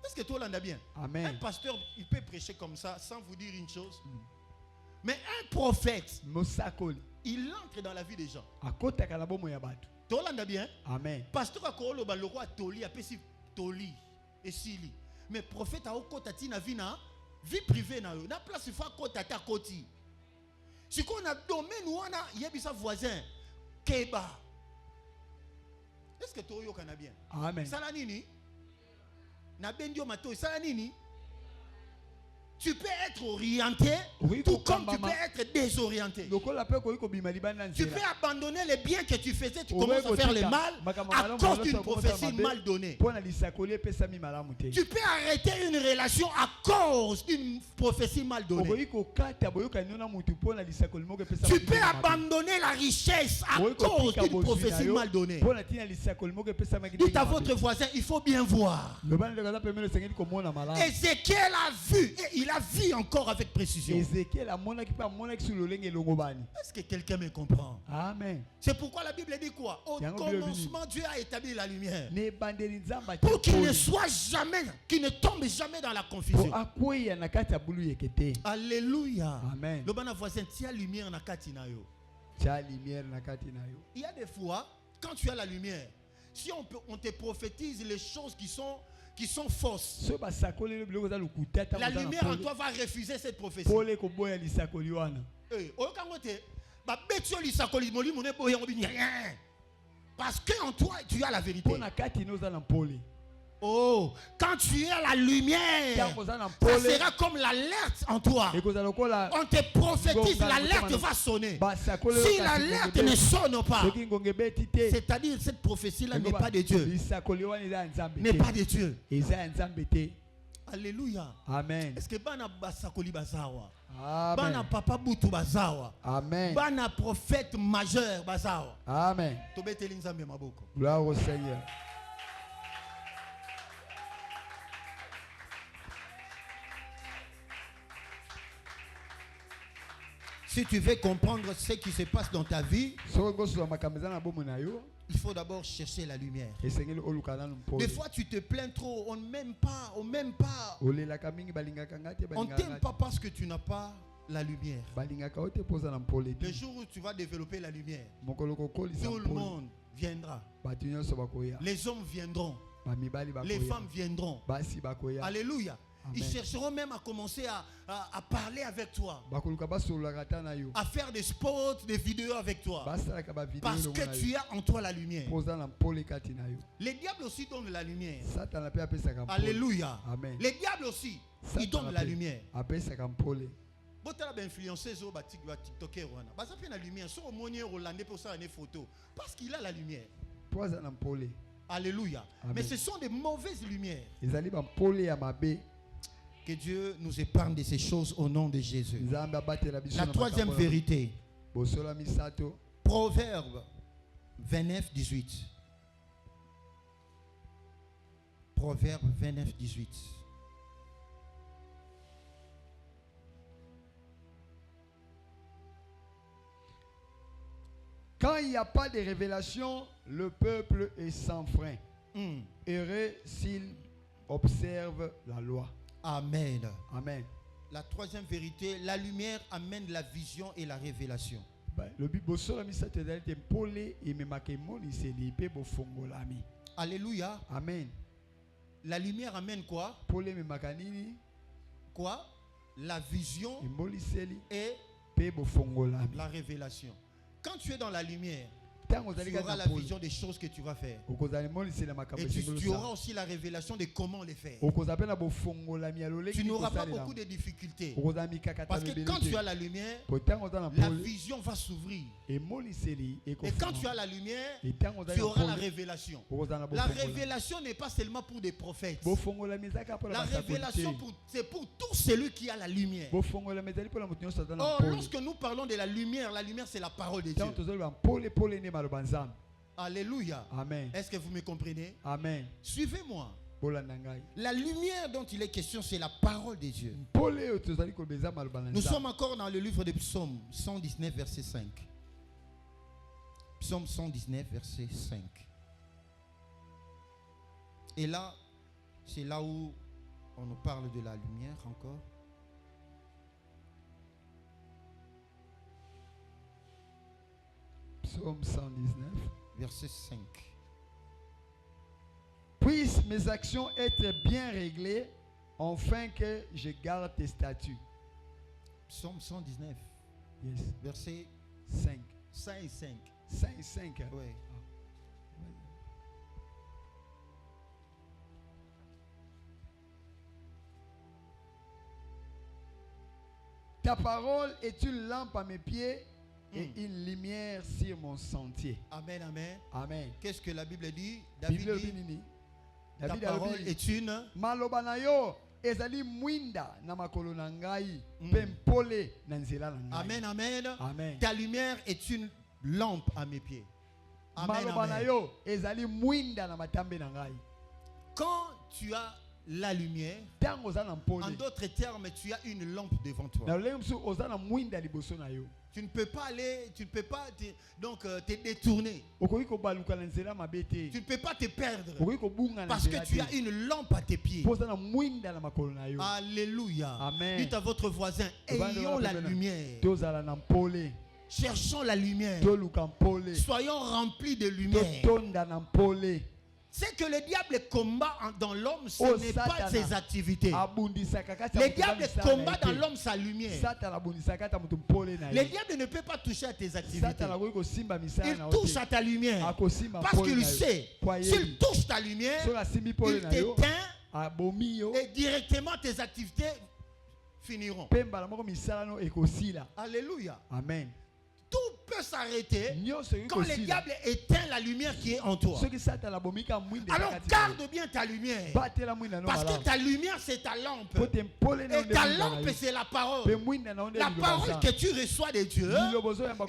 A: Est-ce que tout l'entend bien?
B: Amen.
A: Un pasteur il peut prêcher comme ça sans vous dire une chose. Mais un prophète, il entre dans la vie des gens. Tolanda bien.
B: Amen.
A: Pasteur akolo ba loko atoli apesi toli esili. Mais prophète a okota tina vina vie privée na yo. Na place il faut akota ta koti. Si qu'on a domaine wana yebisa voisin keba. Est-ce que to yo kana bien?
B: Amen.
A: Sala nini? Na bendio mato sala nini? Tu peux être orienté, tout comme tu peux être désorienté. Tu peux abandonner les biens que tu faisais, tu commences à faire le mal à cause d'une prophétie mal donnée. Tu peux arrêter une relation à cause d'une prophétie mal donnée. Tu peux abandonner la richesse à cause d'une prophétie mal donnée. Dites à votre voisin, il faut bien voir. Ézéchiel a vu et il a vu encore avec précision. Est-ce que quelqu'un me comprend?
B: Amen.
A: C'est pourquoi la Bible dit quoi? Au commencement, Dieu a établi la lumière pour qu'il ne soit jamais, qu'il ne tombe jamais dans la confusion. Alléluia.
B: Amen.
A: Le bon voisin, tu as lumière na kati na yo. Il y a des fois, quand tu as la lumière, si on te prophétise les choses qui sont fausses, la lumière en toi va refuser cette prophétie. Parce qu'en toi tu as la vérité. Oh, quand tu as la lumière, ça sera comme l'alerte en toi. On te prophétise, l'alerte va sonner. Si l'alerte ne sonne pas, c'est-à-dire cette prophétie-là n'est pas de Dieu. N'est pas de Dieu. Alléluia.
B: Amen.
A: Est-ce que bana basakoli bazawa?
B: Amen.
A: Bana papa butu bazawa?
B: Amen.
A: Bana prophète majeur bazawa?
B: Amen.
A: Tobeteli nzambe maboko.
B: Gloire au Seigneur.
A: Si tu veux comprendre ce qui se passe dans ta vie, il faut d'abord chercher la lumière. Des fois, tu te plains trop, on ne m'aime pas, on ne m'aime pas. On ne t'aime pas parce que tu n'as pas la lumière. Le jour où tu vas développer la lumière, tout le monde viendra. Les hommes viendront. Les femmes viendront. Alléluia. Ils chercheront même à commencer à parler avec toi, à faire des spots, des vidéos avec toi, parce que tu as en toi la lumière. Les diables aussi donnent la lumière. Alléluia. Les diables aussi, ils donnent la lumière. Parce qu'il a la lumière. Alléluia. Mais ce sont des mauvaises lumières. Que Dieu nous épargne de ces choses au nom de Jésus. La troisième vérité. Proverbe 29, 18. Proverbe 29, 18.
B: Quand il n'y a pas de révélation, le peuple est sans frein. Heureux s'il observe la loi.
A: Amen.
B: Amen.
A: La troisième vérité, la lumière amène la vision et la révélation. Alléluia.
B: Amen.
A: La lumière amène quoi? Quoi? La vision et la révélation. Quand tu es dans la lumière, tu auras la vision des choses que tu vas faire. Et tu auras aussi la révélation de comment les faire. Tu n'auras pas beaucoup de difficultés. Parce que quand tu as la lumière, la vision va s'ouvrir. Et quand tu as la lumière, tu auras la révélation. La révélation n'est pas seulement pour des prophètes. La révélation, c'est pour tout celui qui a la lumière. Oh, lorsque nous parlons de la lumière c'est la parole de Dieu. Alléluia.
B: Amen.
A: Est-ce que vous me comprenez?
B: Amen.
A: Suivez-moi. La lumière dont il est question, c'est la parole de Dieu. Nous sommes encore dans le livre de Psaume 119, verset 5. Psaume 119, verset 5. Et là, c'est là où on nous parle de la lumière encore.
B: Psaume 119,
A: verset 5.
B: Puissent mes actions être bien réglées, afin que je garde tes statuts.
A: Psaume 119,
B: yes.
A: Verset
B: 5.
A: 5 et 5.
B: 5 et 5.
A: Oui.
B: Ta parole est une lampe à mes pieds et une lumière sur mon sentier.
A: Amen, amen.
B: Amen.
A: Qu'est-ce que la Bible dit? David dit, ta
B: David
A: parole est une
B: maloba yo ezali mwinda na makolo na ngai pe mpole na nzela na ngai.
A: Amen, amen.
B: Amen.
A: Ta lumière est une lampe à mes pieds. Amen,
B: maloba yo ezali mwinda na matambe na ngai.
A: Quand tu as la lumière, en d'autres termes, tu as une lampe devant toi. Tu ne peux pas aller, tu ne peux pas te détourner. Tu ne peux pas te perdre parce que tu as une lampe à tes pieds. Alléluia.
B: Amen.
A: Dites à votre voisin, ayons la lumière. Cherchons la lumière. Soyons remplis de lumière. C'est que le diable combat dans l'homme, ce n'est pas ses activités. Le diable combat dans l'homme sa lumière. Le diable ne peut pas toucher à tes activités. Il touche à ta lumière. Parce qu'il sait, s'il touche ta lumière, il t'éteint et directement tes activités finiront. Alléluia.
B: Amen.
A: Tout peut s'arrêter quand le diable éteint la lumière qui est en toi. Alors garde bien ta lumière. Parce que ta lumière c'est ta lampe. Et ta lampe c'est la parole. La parole que tu reçois de Dieu,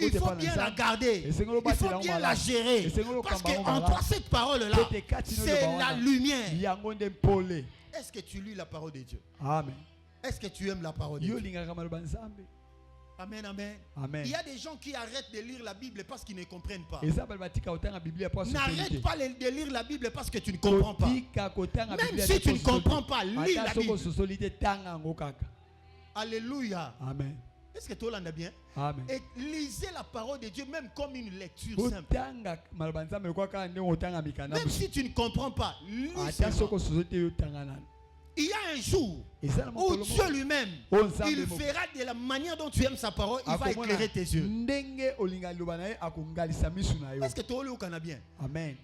A: il faut bien la garder. Il faut bien la gérer. Parce qu'en toi cette parole-là, c'est la lumière. Est-ce que tu lis la parole de Dieu?
B: Amen.
A: Est-ce que tu aimes la parole de Dieu? Amen, amen.
B: Amen.
A: Il y a des gens qui arrêtent de lire la Bible parce qu'ils ne comprennent pas. N'arrête pas de lire la Bible parce que tu ne comprends pas. Même si tu ne comprends pas, lis la Bible. Alléluia.
B: Amen.
A: Est-ce que tout le monde a bien?
B: Amen.
A: Et lisez la parole de Dieu même comme une lecture simple. Même si tu ne comprends pas, lis seulement. Il y a un jour où Dieu lui-même, il fera de la manière dont tu aimes sa parole, il va éclairer tes yeux. Est-ce que tu as bien?
B: Amen.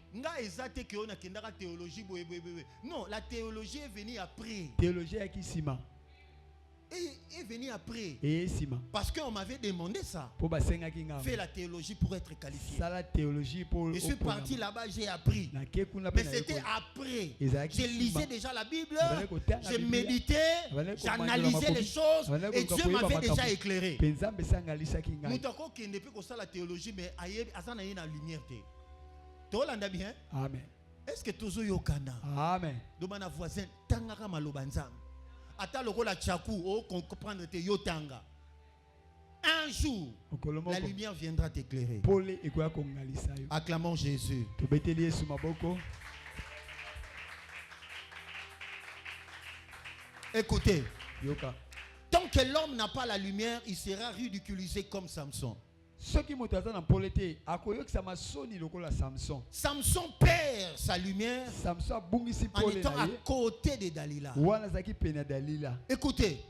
A: Non, la théologie est venue après.
B: Théologie
A: est venu après. Parce qu'on m'avait demandé ça. Fais la théologie pour être qualifié. Je suis parti là-bas, j'ai appris. Mais c'était après. Je lisais déjà la Bible, je méditais, j'analysais les choses et Dieu m'avait déjà éclairé. La théologie, mais la lumière.
B: Amen.
A: Est-ce que tu as yokana?
B: Amen.
A: Demande à voisin, tangara malobanzam. Ata lokola chaku o comprendre te yotanga. Un jour, la lumière viendra t'éclairer. Acclamons Jésus. Écoutez, tant que l'homme n'a pas la lumière, il sera ridiculisé comme Samson. Samson perd sa lumière en étant à côté de Dalila. Écoutez,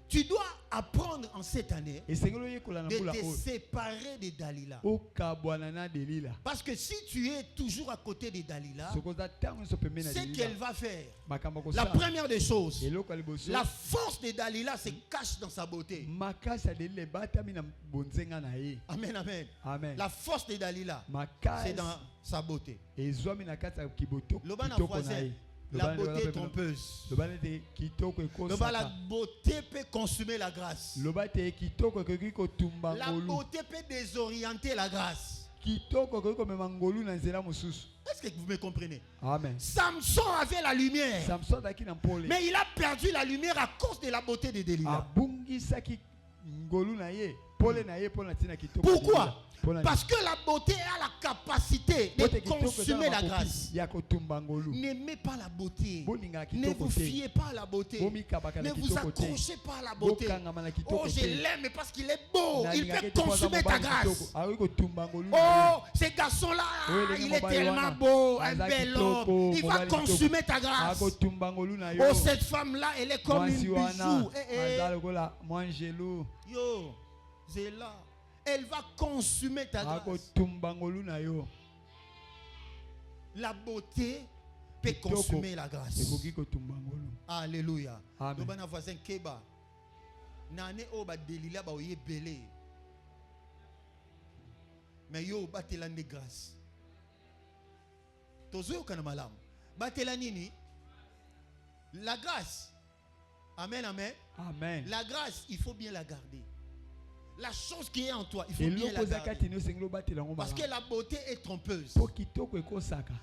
A: tu dois apprendre en cette année de te séparer de Dalila. Parce que si tu es toujours à côté de Dalila, ce qu'elle va faire, la première des choses, la force de Dalila se cache dans sa beauté. Amen, amen.
B: Amen.
A: La force de Dalila, c'est dans sa beauté. La beauté trompeuse. La beauté peut consumer la grâce. La beauté peut désorienter la grâce. Est-ce que vous me comprenez?
B: Amen.
A: Samson avait la lumière. Mais il a perdu la lumière à cause de la beauté de Delilah. Pourquoi? Parce que la beauté a la capacité de consumer la grâce. N'aimez pas la beauté. Ne vous fiez pas à la beauté. Ne vous accrochez pas à la beauté. Oh, je l'aime parce qu'il est beau. Il peut consumer ta grâce. Oh, ce garçon-là, il est tellement beau. Un bel homme. Il va consumer ta grâce. Oh, cette femme-là, elle est comme une bijou. Yo, Zéla. Elle va consumer ta grâce. La beauté peut consumer la grâce. Alléluia. Nous avons voisin Keba. Nane o ba delila ba oye belé. Mais yo batelande grâce. Tozo yo kana malamu. Batela nini? La grâce. Amen, amen.
B: Amen.
A: La grâce, il faut bien la garder. La chose qui est en toi, il faut bien la garder. Parce que la beauté est trompeuse.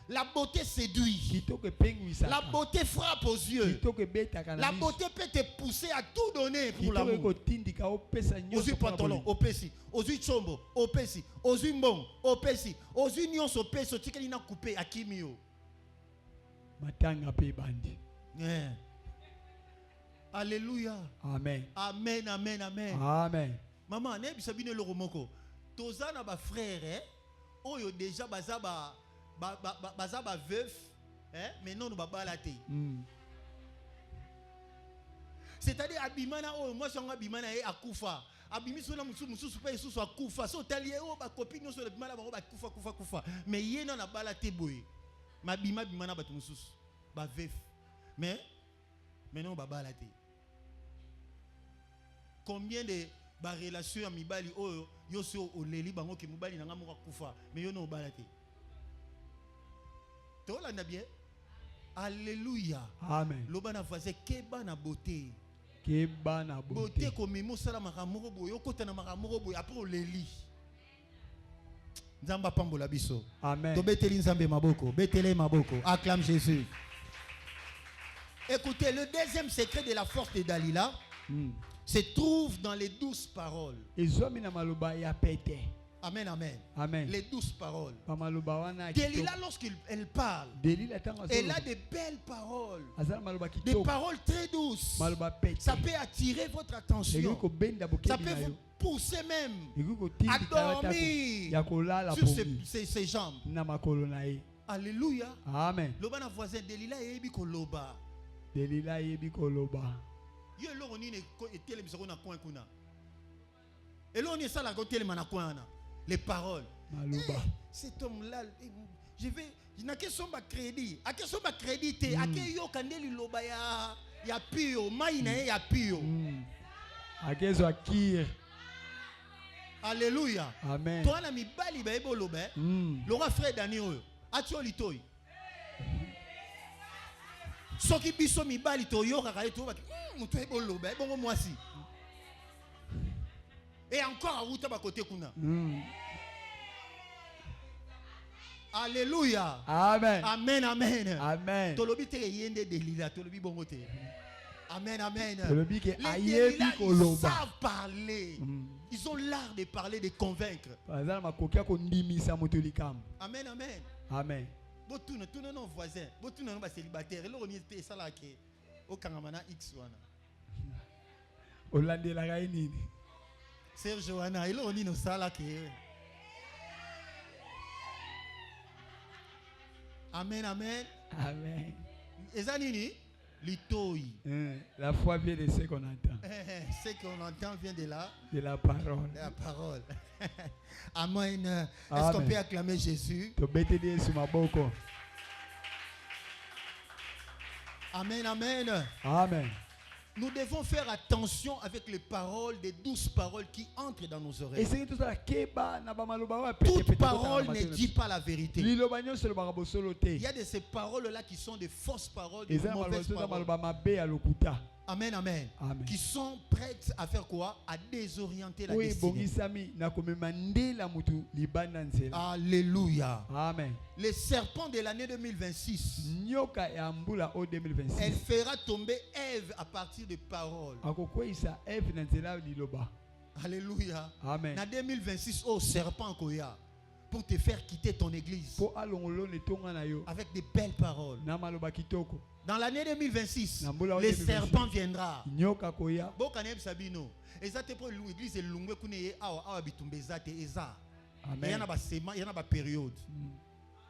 A: La beauté séduit. La beauté frappe aux yeux. La beauté peut te pousser à tout donner pour l'amour. Ozu pantalon, opesi. Ozu chombo, opesi. Ozu mbong, opesi. Ozu nyonso opesi. Otikeli na coupé akimio.
B: Matanga pe bandi.
A: Yeah. Alléluia.
B: Amen.
A: Amen, amen, amen.
B: Amen.
A: Maman, ne bisabine le romoko. Tozana ba frère, oyo déjà bazaba veuf, mais non ba balate. C'est-à-dire abimana oyo moi sanga abimana e akufa. Abimi sona musu pa yesu so akufa. So talié o ba copine no so le bimana ba kufa. Mais yena na balate boy. Mabima bimana ba musu ba veuf. Mais non ba balate. Combien de relations à mibali oyo yoso oleli bango ke mibali nanga mo kufa mais yo no balate. To la na bien. Alléluia.
B: Amen.
A: Loba na faze keba na beauté.
B: Keba na beauté.
A: Beauté comme mo sala makamoko boyo kota na makamoko boyo après oleli. Nzamba pambola biso.
B: Amen.
A: To beteli nzambe maboko, betele maboko. Acclame Jésus. Écoutez, le deuxième secret de la force de Dalila se trouve dans les douces paroles. Amen, amen.
B: Amen.
A: Les douces paroles. Dalila, lorsqu'elle parle, elle a de belles paroles. Des paroles très douces. Ça peut attirer votre attention. Ça peut vous pousser même à dormir sur ses jambes. Alléluia.
B: Amen.
A: Loba na voisin Dalila yebi koloba.
B: Dalila yebi koloba.
A: Yo eloko nini etele bisoko na coin kuna. Eloko ni sala ko tele mana coin na. Les paroles. Cet homme là je n'a que son crédit. A que son crédit te a que yo kandeli loba ya pio, mai na ya pio.
B: A que zo akir.
A: Alléluia.
B: Amen.
A: Toi na mibali ba ebo loba. Le roi frère Daniel atio litoi. Soki biso mibali to yoka ka to ba muto ebo loba bongo mwasi. Et encore à Outa côté kuna. Alléluia.
B: Amen.
A: Amen, amen.
B: Amen.
A: Tolobi te yende Dalila, tolobi bongote. Amen, amen.
B: Tolobi ke
A: ayebi koloba. Ils savent parler. Ils ont l'art de parler, de convaincre. Amen, amen.
B: Amen.
A: Botuna, tout nos voisins, botuna nos célibataires. Et là on était ça là que au Kangamana X wana.
B: Hollande la gaini.
A: Serge Johanna, et là on dit nos salles que. Amen, amen.
B: Amen.
A: Et ça nini? Litoi.
B: La foi vient de ce qu'on entend.
A: Ce qu'on entend vient de là.
B: De la parole.
A: De la parole. Amen. Est-ce qu'on peut acclamer Jésus? Amen, amen.
B: Amen.
A: Nous devons faire attention avec les paroles, des douces paroles qui entrent dans nos oreilles. Toute parole ne dit pas la vérité. Il y a de ces paroles-là qui sont des fausses paroles, des mauvaises paroles. Amen, amen, amen. Qui sont prêtes à faire quoi? À désorienter la destinée. Alléluia.
B: Amen.
A: Les serpents de l'année 2026, elle fera tomber Ève à partir de paroles. Alléluia.
B: Amen.
A: En 2026, oh serpent koya, pour te faire quitter ton église avec de belles paroles. Dans l'année 2026, les serpents viendra. Bokane sabino. Ezate pour l'église et l'ungwe kuneye awa bitumbe ezate eza. Il y en a pas seulement, il y en a pas période.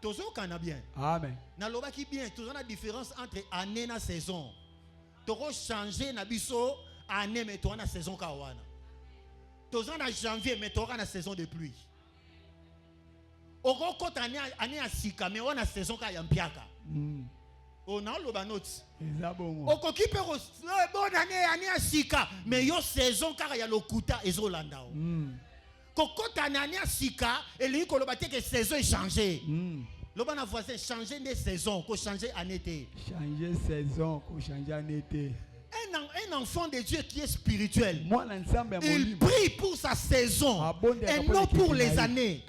A: Tozo kana bien.
B: Amen.
A: Na loba ki bien, tozo na différence entre année na saison. Toro changer na biso année mais to na saison ka wana. Tozo na janvier mais to na saison de pluie. Oko kota année a sika mais wana saison ka ya mpiaka. On a le banot. Okoki pe bonne année asika mais yo saison car ya lokuta ezolanda. Kokota année asika et lui koloba te que saison est changé. Le bon voisin changer des saisons, ko changer année été.
B: Changer saison, ko changer année été.
A: Un enfant de Dieu qui est spirituel, il prie pour sa saison et non pour les années.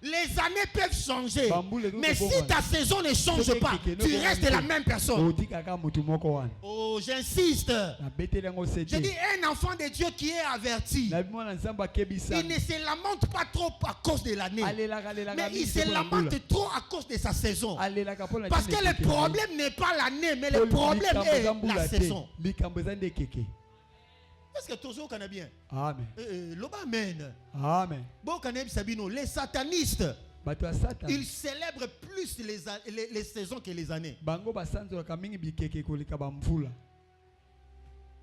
A: Les années peuvent changer, mais si ta saison ne change pas, tu restes la même personne. Oh, j'insiste. Je dis un enfant de Dieu qui est averti, il ne se lamente pas trop à cause de l'année, mais il se lamente trop à cause de sa saison. Parce que le problème n'est pas l'année, mais le problème est la saison. Est-ce que tous au Canadien?
B: Amen.
A: Amen.
B: Amen.
A: Bon, les satanistes, ils célèbrent plus les saisons que les années.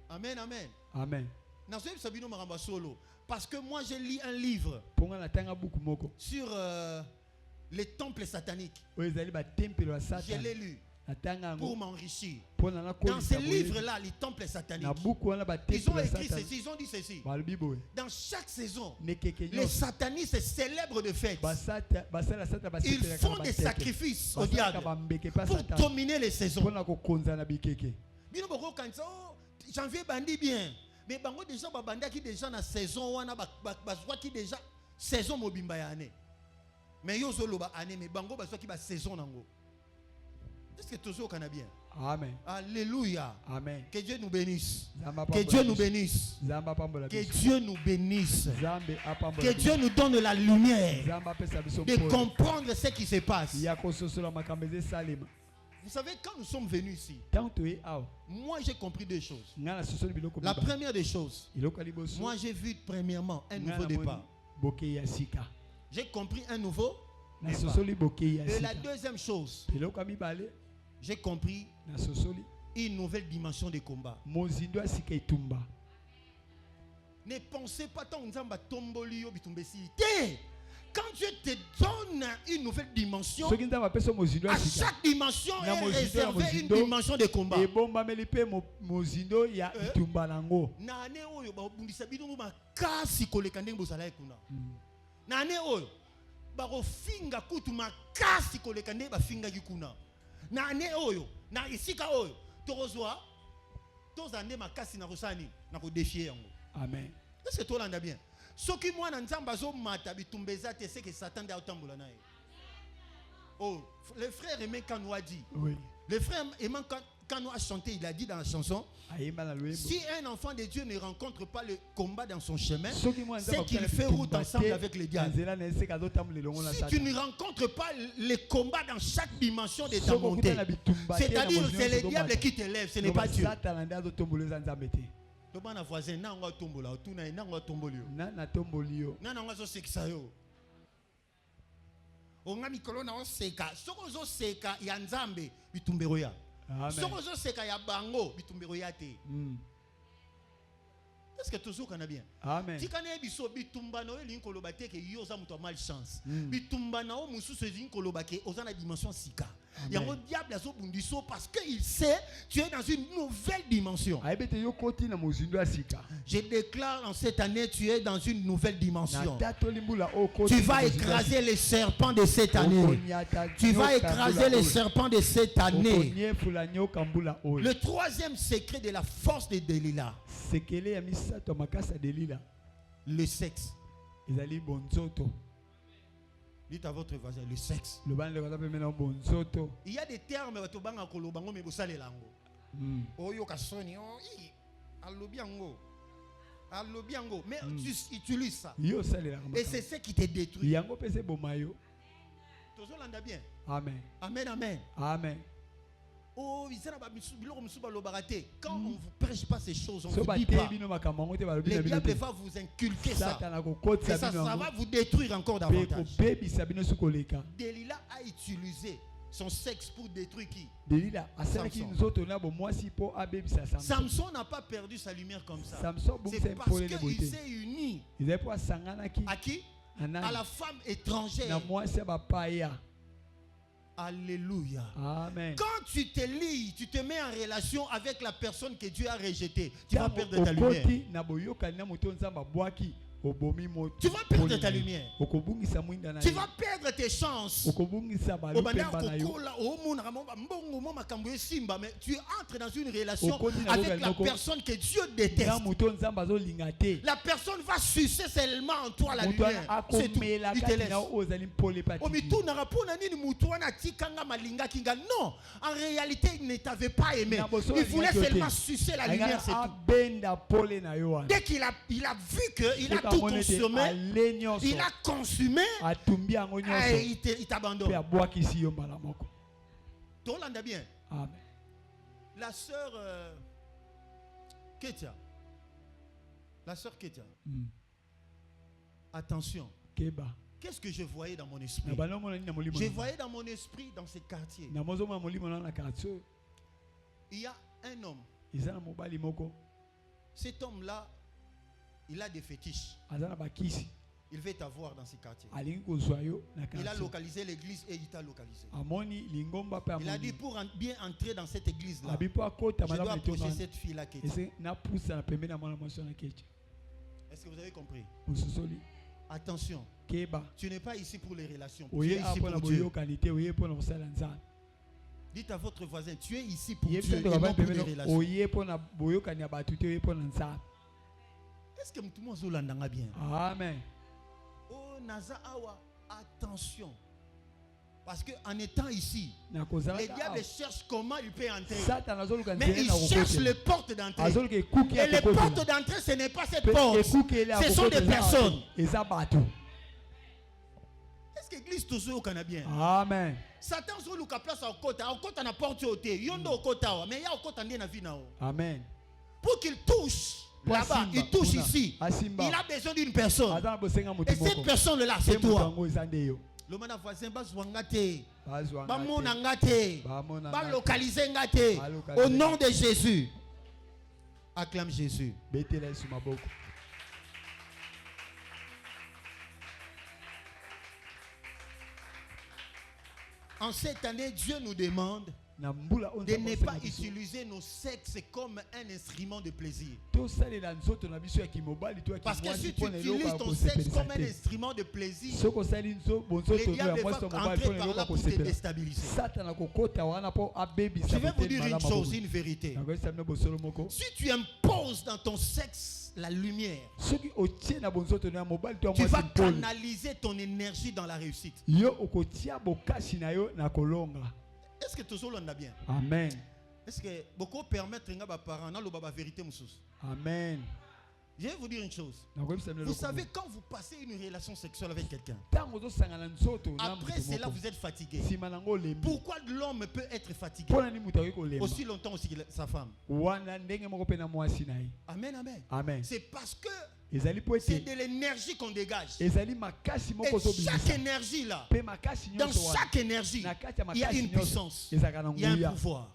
A: Amen, amen.
B: Amen.
A: Parce que moi j'ai lu un livre sur les temples sataniques. Je l'ai lu pour m'enrichir. Dans ce livre-là, les temples sataniques, ils ont écrit ceci, ils ont dit ceci. Dans chaque saison, les satanistes célèbrent de fêtes. Ils font des sacrifices au diable pour dominer les saisons. Janvier bandi bien. Mais bango déjà babanda qui déjà na saison wana bazwa qui déjà saison mobimba ya année. Mais yo zolo ba année mais bango bazwa qui ba saison nango. Est-ce que toujours qu'on a bien?
B: Amen.
A: Alléluia.
B: Amen.
A: Que Dieu nous bénisse. Que Dieu nous bénisse. Que Dieu nous bénisse. Que Dieu nous donne la lumière de comprendre ce qui se passe. Vous savez, quand nous sommes venus ici, moi j'ai compris deux choses. La première des choses, moi j'ai vu premièrement un nouveau départ. J'ai compris un nouveau départ. Et la deuxième chose, j'ai compris une nouvelle dimension de combat. Ne pensez pas tant quand Dieu te donne une nouvelle dimension, à chaque dimension est réservée une dimension de combat. Barofinga kutu makasi koleka nde bafinga gikuna na ane oyo na isika oyo torozwa tozande makasi na kosani na ko défier yango.
B: Amen.
A: Est-ce que toi l'anda bien? Soki mwana nzamba zo mata bitumbeza te c'est que Satan da otambola nae. Oh, le frère Aimé Kanou a dit.
B: Oui.
A: Le frère Aimé Kanou a chanté, il a dit dans la chanson, si un enfant de Dieu ne rencontre pas le combat dans son chemin, c'est qu'il fait route ensemble avec le diable. Si tu ne rencontres pas le combat dans chaque dimension de ta montée, c'est-à-dire que c'est le diable qui t'élève, ce n'est pas Dieu. Le bon voisin, n'a pas tombé, n'a pas tombé. N'a pas tombé. On a mikolo na oseka soko zo seka ya nzambe bitumbero ya soko zo seka ya bango bitumbero ya te. Est-ce que toujours qu'on a bien?
B: Amen.
A: Si kana biso bitumba na eli nkolo bateke yo za muto malchance bitumba na o mususu ezi nkolo bake oza na dimension sika ya ngo diable azo bundiso parce que il sait tu es dans une nouvelle dimension. Je déclare en cette année tu es dans une nouvelle dimension. Tu vas écraser les serpents de cette année. Tu vas écraser les serpents de cette année. Le troisième secret de la force de Delilah, le sexe. Dites à votre voisin, le sexe. Il y a des termes mais tu utilises ça. Et c'est ce qui te détruit.
B: Amen.
A: Amen, amen.
B: Amen.
A: Oh, quand on ne vous prêche pas ces choses, on ne vous dit pas. Le diable va vous inculquer ça. Et ça va vous détruire encore davantage. Delilah a utilisé son sexe pour détruire qui? Samson n'a pas perdu sa lumière comme ça. C'est parce qu'il s'est uni à qui? À la femme étrangère. Alléluia.
B: Amen.
A: Quand tu te lis, tu te mets en relation avec la personne que Dieu a rejetée, tu vas perdre ta lumière. Tu vas perdre ta lumière. Tu vas perdre tes chances. Mais tu entres dans une relation avec la personne que Dieu déteste. La personne va sucer seulement en toi la lumière. C'est tout. Il te laisse. Non, en réalité, il ne t'avait pas aimé. Il voulait seulement sucer la lumière. C'est tout. Dès qu'il a vu qu'il a tout consommé, il a consumé, il t'abandonne. Tout le monde bien.
B: Amen.
A: La sœur Ketia. La sœur Ketia. Attention. Qu'est-ce que je voyais dans mon esprit? Je voyais dans mon esprit, dans ces quartiers, il y a un homme. Cet homme-là, il a des fétiches. Il veut t'avoir dans ces quartiers. Il a localisé l'église et il t'a localisé. Il a dit pour bien entrer dans cette église-là, je dois approcher cette fille-là. Est-ce que vous avez compris? Attention, tu n'es pas ici pour les relations. Tu es ici pour Dieu. Dites à votre voisin, tu es ici pour Dieu et non pour les relations. Est-ce que tout le monde s'entend bien?
B: Amen.
A: Oh, Naza Awa, attention. Parce qu'en étant ici, le diable cherche comment il peut entrer. Mais il cherche les portes d'entrée. Et les portes d'entrée, ce n'est pas cette porte. Ce sont des personnes. Est-ce que l'église toujours au Canadien?
B: Amen.
A: Satan sur le place au côté. Au côté, on a porté au thé. Yondo au côté. Mais il y a au côté, on a vu.
B: Amen.
A: Pour qu'il touche là-bas, il touche ici. Il a besoin d'une personne. Et cette personne-là, c'est toi. Le mana voisin bas wangate, ba mona ngate, ba localiser ngate. Au nom de Jésus, acclame Jésus. En cette année, Dieu nous demande de ne pas utiliser nos sexes comme un instrument de plaisir. Parce que si tu utilises ton sexe comme un instrument de plaisir, le diable va entrer par là pour te déstabiliser. Je vais vous dire une chose, une vérité. Si tu imposes dans ton sexe la lumière, tu vas canaliser ton énergie dans la réussite. Est-ce que tout le monde a bien?
B: Amen.
A: Est-ce que beaucoup permettent à vos parents de la vérité?
B: Amen.
A: Je vais vous dire une chose. Vous savez, quand vous passez une relation sexuelle avec quelqu'un, après cela, vous êtes fatigué. Pourquoi l'homme peut être fatigué aussi longtemps aussi que sa femme? Amen, amen.
B: Amen.
A: C'est parce que c'est de l'énergie qu'on dégage. Et chaque énergie là, dans chaque énergie, il y a une puissance, il y a un pouvoir.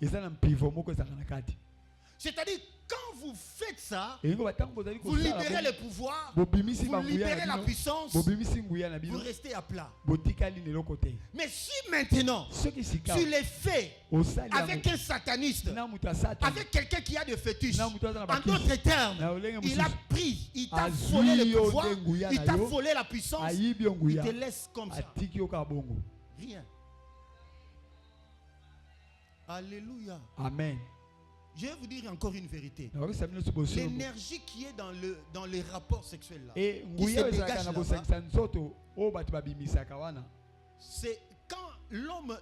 A: C'est-à-dire, quand vous faites ça, vous libérez le pouvoir, vous libérez la puissance, vous restez à plat. Mais si maintenant, tu les fais avec un sataniste, avec quelqu'un qui a des fétiches, en d'autres termes, il a pris, il t'a volé le pouvoir, il t'a volé la puissance, il te laisse comme ça. Rien. Alléluia.
B: Amen.
A: Je vais vous dire encore une vérité. L'énergie qui est dans les rapports sexuels là, qui se dégage là-bas, c'est quand l'homme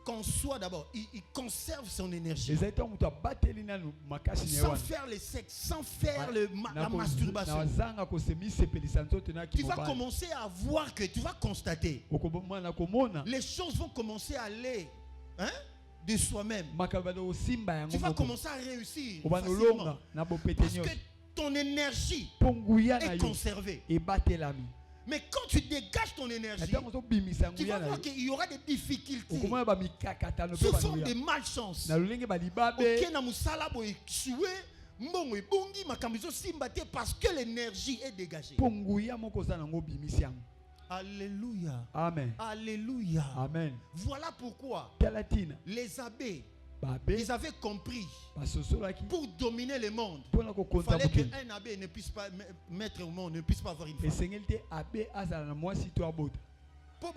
A: conçoit d'abord, il conserve son énergie. Sans faire le sexe, sans faire la masturbation. Tu vas commencer à voir que tu vas constater. Les choses vont commencer à aller. Hein? De soi-même. Tu vas commencer à réussir facilement. Parce que ton énergie est conservée. Mais quand tu dégages ton énergie, tu vas voir qu'il y aura des difficultés sous forme de malchance. Parce que l'énergie est dégagée. Alléluia.
B: Amen.
A: Alléluia.
B: Amen.
A: Voilà pourquoi les abbés, ils avaient compris, pour dominer le monde, il fallait qu'un abbé ne puisse pas mettre au monde, ne puisse pas avoir une femme. Pour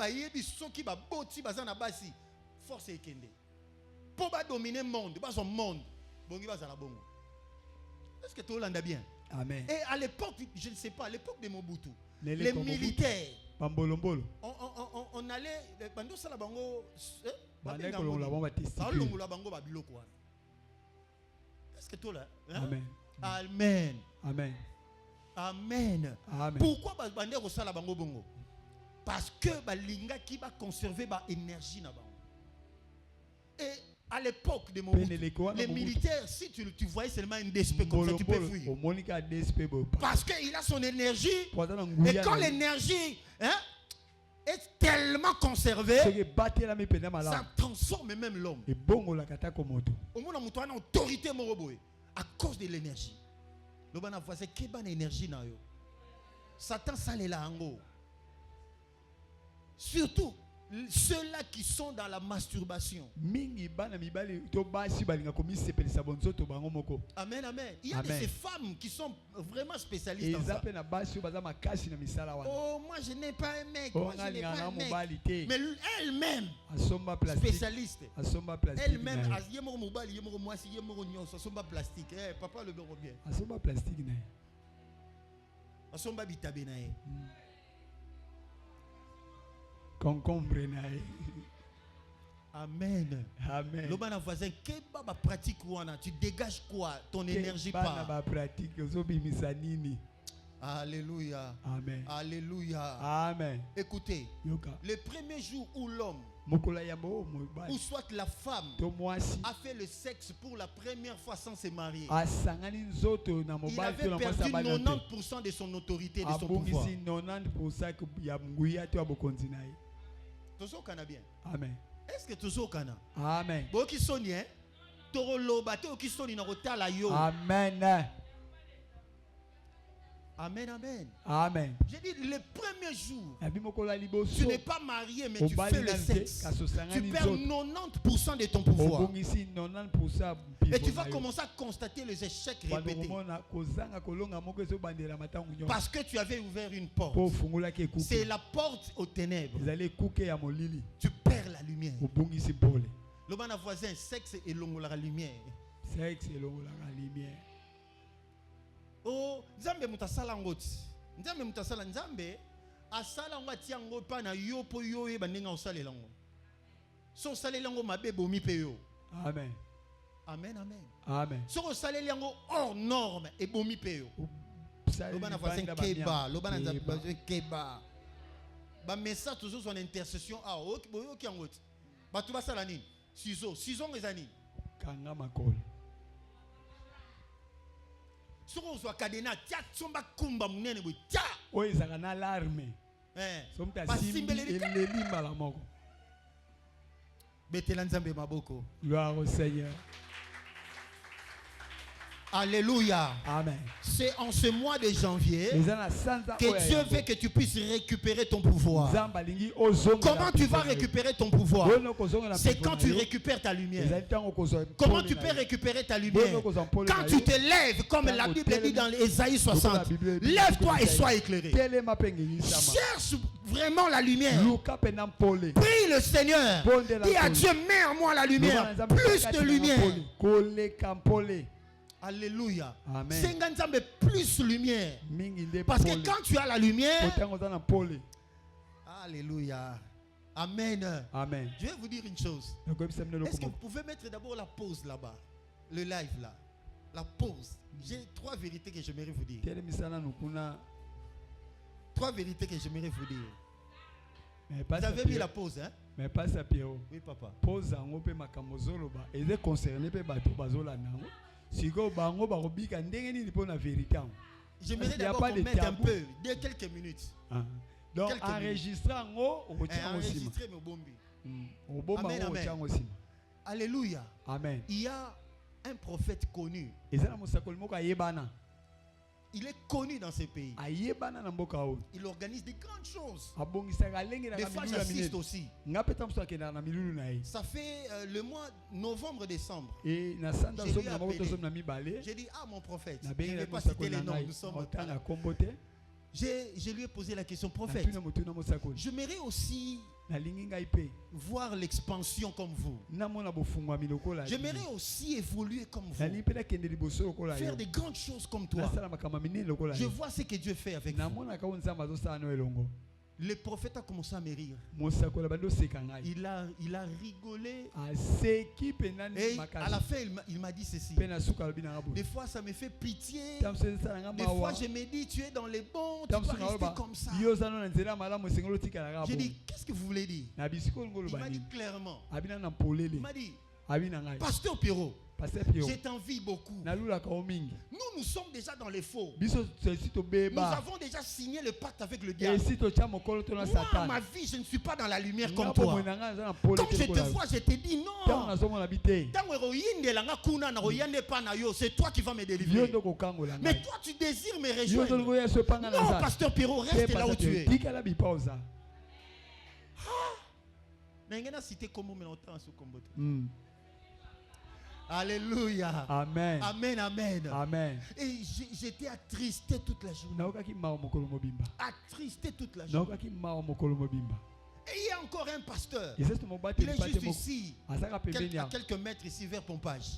A: force et kende. Pour dominer le monde, son monde, est-ce que tout le monde a bien?
B: Amen.
A: Et à l'époque, je ne sais pas, à l'époque de Mobutu, les militaires, on allait, est-ce que tout là?
B: Amen.
A: Amen.
B: Amen.
A: Amen.
B: Amen.
A: Pourquoi parce que balinga qui va conserver l'énergie na bango. Et à l'époque de Mobutu, les militaires, si tu voyais seulement une DSP comme ça, tu peux fuir. Parce qu'il a son énergie. Et quand l'énergie est tellement conservée, ça transforme même l'homme. Au moins, on a une autorité à cause de l'énergie. Le bon voisin, quelle bonne énergie na yo. Satan sale la hango. Surtout ceux-là qui sont dans la masturbation. Amen, amen. Il y a ces femmes qui sont vraiment spécialistes dans ça. Oh, moi je n'ai pas un mec. Moi, je n'ai pas un mec. Mais elle-même, spécialiste. Elle-même, plastique. Papa le bureau bien.
B: Concombre.
A: Amen.
B: Amen.
A: Le bon voisin, quelle pratique tu dégages quoi? Ton énergie pas. Alléluia.
B: Amen.
A: Alléluia.
B: Amen.
A: Écoutez, le premier jour où l'homme ou soit la femme a fait le sexe pour la première fois sans se marier, il avait perdu 90% de son autorité, de son pouvoir. Toujours au bien.
B: Amen.
A: Est-ce que toujours au Canada?
B: Amen. Amen.
A: Amen, amen.
B: Amen.
A: J'ai dit le premier jour, tu n'es pas marié, mais tu fais le sexe. Tu perds 90% de ton pouvoir. Et tu vas commencer à constater les échecs répétés. Parce que tu avais ouvert une porte. C'est la porte aux ténèbres. Tu perds la lumière. Le bon voisin, sexe et la lumière.
B: Sexe et la lumière.
A: Oh, Nzambe mutasala ngoti. Nzambe mutasala Nzambe asala ngati yango pa na yo po yo e bandenga osalela ngo. So salela ngo mabe bomi pe yo.
B: Amen.
A: Amen, amen.
B: Amen.
A: So salela ngo hors norme e bomi pe yo. Lobana voisin keba, lobana Nzambe keba. Ba message toujours son intercession ah ok boyo ki ngoti. Ba tu basala nini? Ciseaux ezani.
B: Kanga makolo.
A: Si on soit cadena, tia tsomba kumba munene boy tia.
B: Oyo ezaka na alarme. Somta simbi elimba la moko.
A: Betela Nzambe maboko.
B: Gloire au Seigneur.
A: Alléluia.
B: Amen.
A: C'est en ce mois de janvier que Dieu veut que tu puisses récupérer ton pouvoir. Comment tu vas récupérer ton pouvoir? C'est quand tu récupères ta lumière. Comment tu peux récupérer ta lumière? Quand tu te lèves, comme la Bible dit dans Ésaïe 60, lève-toi et sois éclairé. Cherche vraiment la lumière. Prie le Seigneur. Dis à Dieu, mets en moi la lumière. Plus de lumière. Alléluia. C'est plus lumière. Parce que quand tu as la lumière, alléluia. Amen.
B: Amen.
A: Je vais vous dire une chose. Est-ce que vous pouvez mettre d'abord la pause là-bas? Le live là. La pause. J'ai 3 vérités que j'aimerais vous dire. 3 vérités que j'aimerais vous dire. Vous avez mis la pause, hein?
B: Mais pas ça, Pierrot.
A: Oui, papa.
B: Pause en haut, makamozoloba. Et de concerner bateau bazolanango.
A: J'aimerais d'abord qu'on mette un peu, de quelques minutes.
B: Donc, enregistrer en haut,
A: enregistrer mes bombi. Amen, amen. Alléluia.
B: Amen.
A: Il y a un prophète connu. Il est connu dans ces pays. Il organise des grandes choses. Des fois, j'assiste aussi. Ça fait le mois novembre-décembre. J'ai dit, ah mon prophète, je ne vais pas citer les noms, nous sommes au temps. Je lui ai posé la question, prophète, j'aimerais aussi voir l'expansion comme vous. J'aimerais aussi évoluer comme vous. Faire des grandes choses comme toi. Je vois ce que Dieu fait avec vous. Le prophète a commencé à me rire. Il a rigolé. Et à la fin, il m'a dit ceci. Des fois, ça me fait pitié. Des fois, je me dis, tu es dans les bons, tu dois rester comme ça. J'ai dit, qu'est-ce que vous voulez dire? Il m'a dit clairement. Il m'a dit, Pasteur Pierrot, je t'envie beaucoup. Nous sommes déjà dans les faux. Nous avons déjà signé le pacte avec le diable. Moi, ma vie, je ne suis pas dans la lumière comme toi. Comme je te vois, je te dis non. C'est toi qui vas me délivrer. Mais toi, tu désires me rejoindre. Non, Pasteur Pierrot, reste là où tu es. Alléluia.
B: Amen.
A: Amen, amen.
B: Amen.
A: Et j'étais attristé toute la journée. Attristé toute la journée. Et il y a encore un pasteur. Il est juste ici, à quelques mètres ici vers Pompage.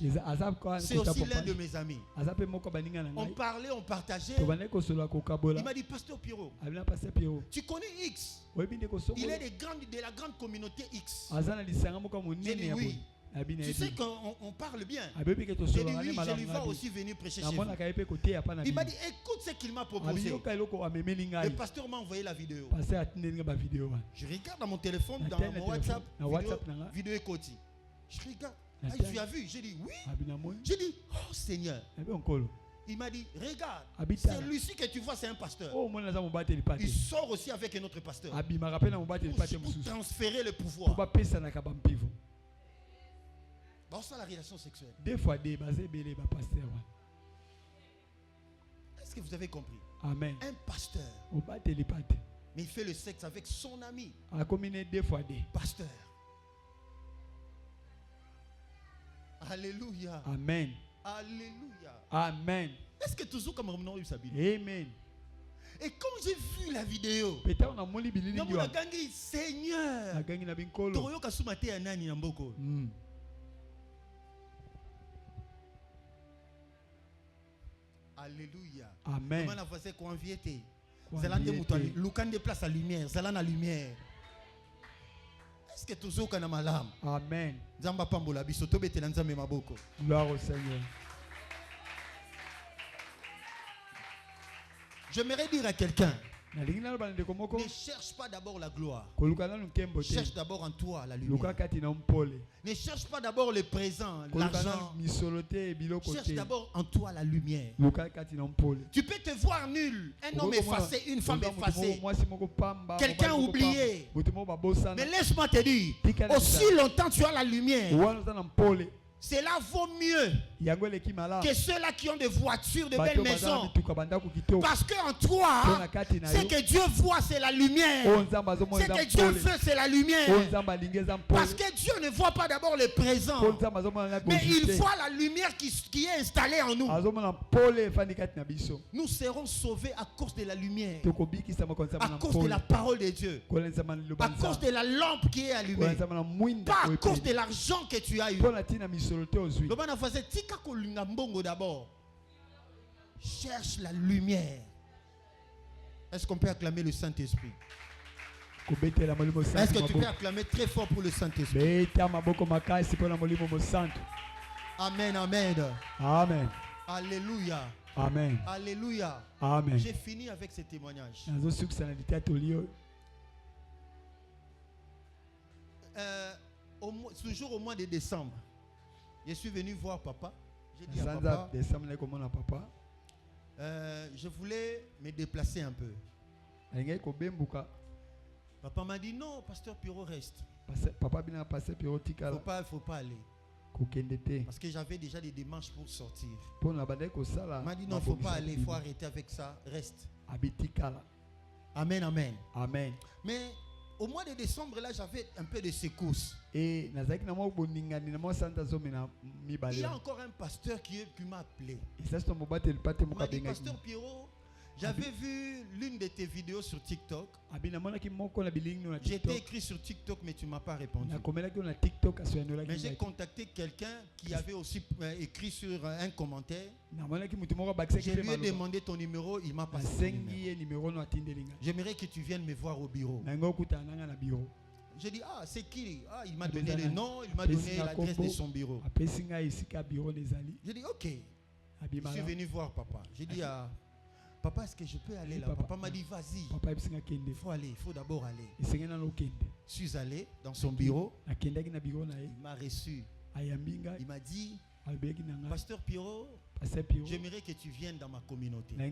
A: C'est aussi l'un de mes amis. On parlait, on partageait. Il m'a dit, Pasteur Pierrot, tu connais X? Il est de la grande communauté X. J'ai dit oui. Tu sais qu'on parle bien. J'ai dit oui, je lui vais aussi venir prêcher chez vous. Il m'a dit, écoute ce qu'il m'a proposé. Le pasteur m'a envoyé la vidéo. Je regarde dans mon téléphone, dans mon WhatsApp, vidéo écoutée. Je regarde. Ah, tu as vu? J'ai dit oui. J'ai dit, oh Seigneur. Il m'a dit, regarde, celui-ci que tu vois, c'est un pasteur. Il sort aussi avec un autre pasteur. Pour transférer le pouvoir. Bon, ça, la relation sexuelle. Est-ce que vous avez compris?
B: Amen.
A: Un pasteur. Mais il fait le sexe avec son ami. Pasteur. Alléluia.
B: Amen.
A: Alléluia.
B: Amen.
A: Est-ce que toujours comme on a eu sa Bible?
B: Amen.
A: Et quand j'ai vu la vidéo, Seigneur, alléluia.
B: Amen.
A: Place à lumière. La lumière. Est-ce que toujours qu'on a malam?
B: Amen.
A: Gloire au Seigneur. J'aimerais dire à quelqu'un, ne cherche pas d'abord la gloire. Cherche d'abord en toi la lumière. Ne cherche pas d'abord le présent, l'argent. Cherche d'abord en toi la lumière. Tu peux te voir nul, un homme effacé, une femme effacée, quelqu'un oublié. Mais laisse-moi te dire, aussi longtemps tu as la lumière, cela vaut mieux que ceux-là qui ont des voitures, de belles maisons. Parce qu'en toi, ce que Dieu voit, c'est la lumière. Ce que Dieu veut, c'est la lumière. Parce que Dieu ne voit pas d'abord le présent, mais il voit la lumière qui est installée en nous. Nous serons sauvés à cause de la lumière, à cause de la parole de Dieu, à cause de la lampe qui est allumée, pas à cause de l'argent que tu as eu. D'abord, cherche la lumière. Est-ce qu'on peut acclamer le Saint-Esprit? Est-ce que tu peux acclamer très fort pour le Saint-Esprit? Amen, amen.
B: Amen.
A: Alléluia.
B: Amen.
A: Alléluia.
B: Amen.
A: J'ai fini avec ce témoignage. Toujours au mois de décembre, je suis venu voir papa. J'ai dit à papa, je voulais me déplacer un peu. Papa m'a dit non, Pasteur Pierrot reste.
B: Papa
A: Faut pas aller. Parce que j'avais déjà des démarches pour sortir. Il m'a dit non, il ne faut pas aller, il faut arrêter avec ça. Reste. Amen, amen.
B: Amen.
A: Mais au mois de décembre, là, j'avais un peu de secousses.
B: Et il y
A: a encore un pasteur qui m'a appelé. Il m'a dit, Pasteur Pierrot, j'avais vu l'une de tes vidéos sur TikTok. J'ai été écrit sur TikTok, mais tu ne m'as pas répondu. Mais j'ai contacté quelqu'un qui avait aussi écrit sur un commentaire. Je lui ai demandé ton numéro, il m'a passé ton numéro. J'aimerais que tu viennes me voir au bureau. J'ai dit, ah, c'est qui? Ah, il m'a donné le nom, il m'a donné l'adresse de son bureau. J'ai dit, ok. Je suis venu voir papa. J'ai dit, papa, est-ce que je peux aller là? Papa m'a dit, vas-y. Il faut aller, il faut d'abord aller. Je suis allé dans son bureau. Il m'a reçu. Il m'a dit, Pasteur Pierrot, j'aimerais que tu viennes dans ma communauté. J'ai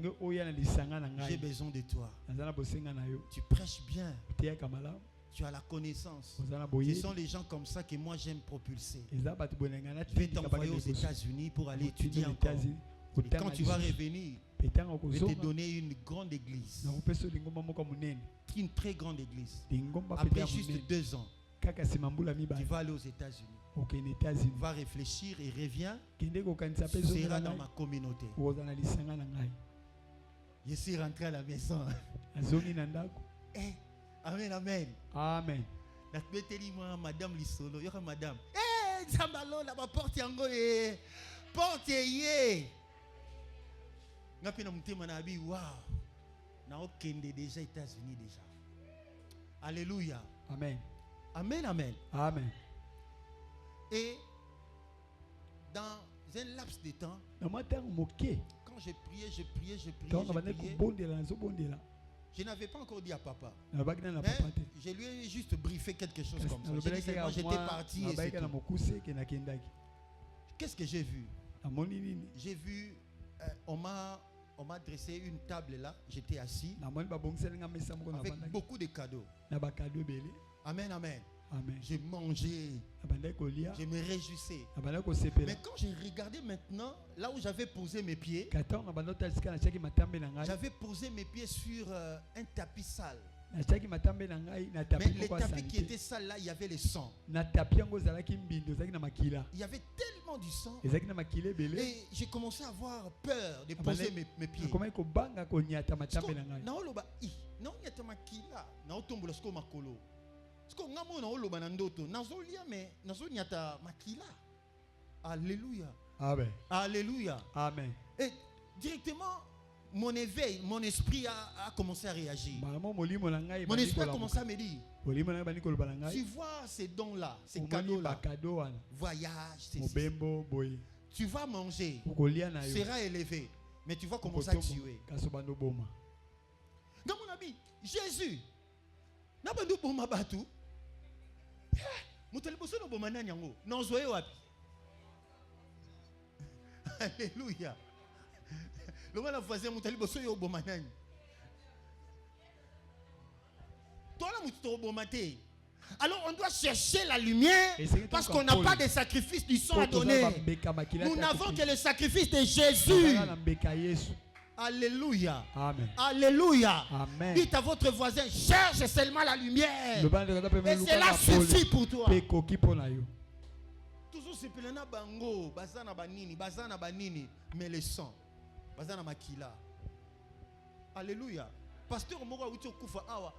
A: besoin de toi. Tu prêches bien. Tu as la connaissance. Ce sont les gens comme ça que moi j'aime propulser. Je vais t'envoyer aux États-Unis pour aller étudier encore. Et quand tu vas revenir, je vais te donner une grande église. Une très grande église. Après juste 2 ans, tu vas aller aux États-Unis. Tu vas réfléchir et reviens. Tu seras dans ma communauté. Je suis rentré à la maison. Amen, amen.
B: Amen.
A: Madame Lisolo, madame. Eh, Zambalo, la porte yango e. Porte ye. Ngapi na mutema na bi, wow. Na okende déjà États-Unis déjà. Alléluia.
B: Amen.
A: Amen, amen.
B: Amen.
A: Et dans un laps de temps, quand je priais, je je n'avais pas encore dit à papa. Mais je lui ai juste briefé quelque chose comme ça. J'ai dit seulement j'étais parti et c'est tout. Qu'est-ce que j'ai vu? J'ai vu, on m'a dressé une table là. J'étais assis avec beaucoup de cadeaux. Amen, amen.
B: Amen.
A: J'ai mangé, je me réjouissais. Mais quand j'ai regardé maintenant, là où j'avais posé mes pieds, j'avais posé mes pieds sur un tapis sale. Mais le tapis qui était sale là, il y avait le sang. Il y avait tellement du sang. Et j'ai commencé à avoir peur de poser mes pieds. Alléluia.
B: Amen.
A: Alléluia.
B: Amen.
A: Et directement, mon éveil, mon esprit a commencé à réagir. Mon esprit a commencé à me dire, tu vois ces dons-là, ces cadeaux-là, voyage, tu vas manger, tu seras élevé, mais tu vas commencer à tuer. Dans mon ami, Jésus, n'a pas de bon mabatou. Alléluia. Alors on doit chercher la lumière parce qu'on n'a pas de sacrifice du sang à donner. Nous n'avons que le sacrifice de Jésus. Alléluia.
B: Amen.
A: Alléluia.
B: Amen.
A: Dites à votre voisin, cherche seulement la lumière. Et cela suffit pour toi. Toujours c'est pelena bango, bazana banini, mais le sang, bazana makila. Alléluia. Pasteur Moro uti okufa awa.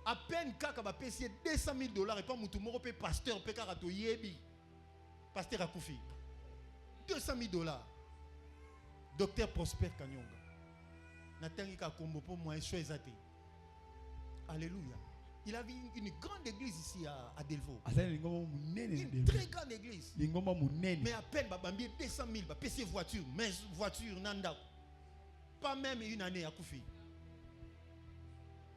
A: À peine kaka ba pesier $200,000 et pas mutu moro pe pasteur pe kaka to yebi. Pasteur akufi. $200,000. Docteur Prosper Kanyonga. Natangika kombo pour moi choisate. Alléluia. Il avait une grande église ici à Delvaux. Une très grande église. Mais à peine babambi $200,000 ba pesier voiture, mais voiture nanda. Pas même une année à Koufi.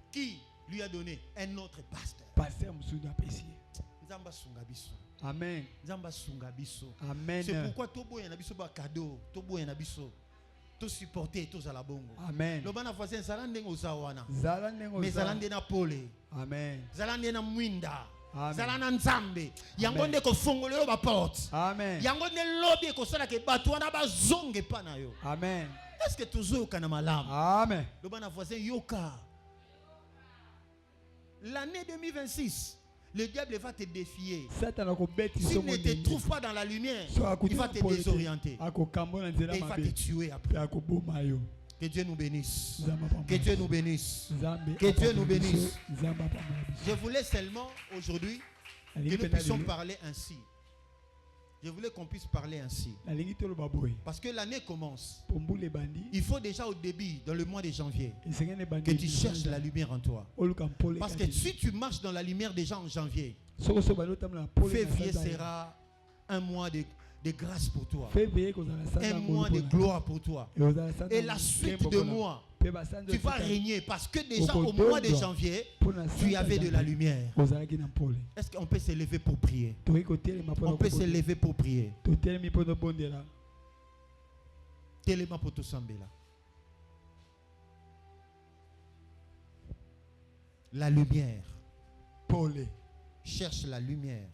A: Qui lui a donné un autre pasteur?
B: Pasteur Moussouda Pessier.
A: Nzamba Sungabiso.
B: Amen.
A: Nzamba Sungabiso.
B: Amen.
A: C'est pourquoi Tobo Yanabiso ba cadeau, Tobo Yanabiso. To supporter tous à la bongo.
B: Amen.
A: Lobana voisin Zalande Ozawana.
B: Zalande
A: Mais Zalande na Pole.
B: Amen.
A: Zalande na Mwinda. zala na nzambe yango nde ko fongola yo ba porte
B: Amen.
A: yango nde lobby ko sala ke bato wana ba zonge pa na yo.
B: Amen.
A: Est-ce que toujours kana malamu?
B: Amen.
A: Le bana voisin yoka. L'année 2026, le diable va te défier. S'il ne te trouve pas dans la lumière, il va te désorienter. Et il va te tuer après. Que Dieu nous bénisse. Que Dieu nous bénisse. Que Dieu nous bénisse. Je voulais seulement aujourd'hui que nous puissions parler ainsi. Je voulais qu'on puisse parler ainsi. Parce que l'année commence. Il faut déjà au début, dans le mois de janvier, que tu cherches la lumière en toi. Parce que si tu marches dans la lumière déjà en janvier, février sera un mois de grâce pour toi. Un mois de gloire pour toi. Et la suite de mois, tu vas régner parce que déjà au mois de janvier, tu avais de la lumière. Est-ce qu'on peut se lever pour prier? On peut se lever pour prier. Téléma pour tout sambela. La lumière. Cherche la lumière.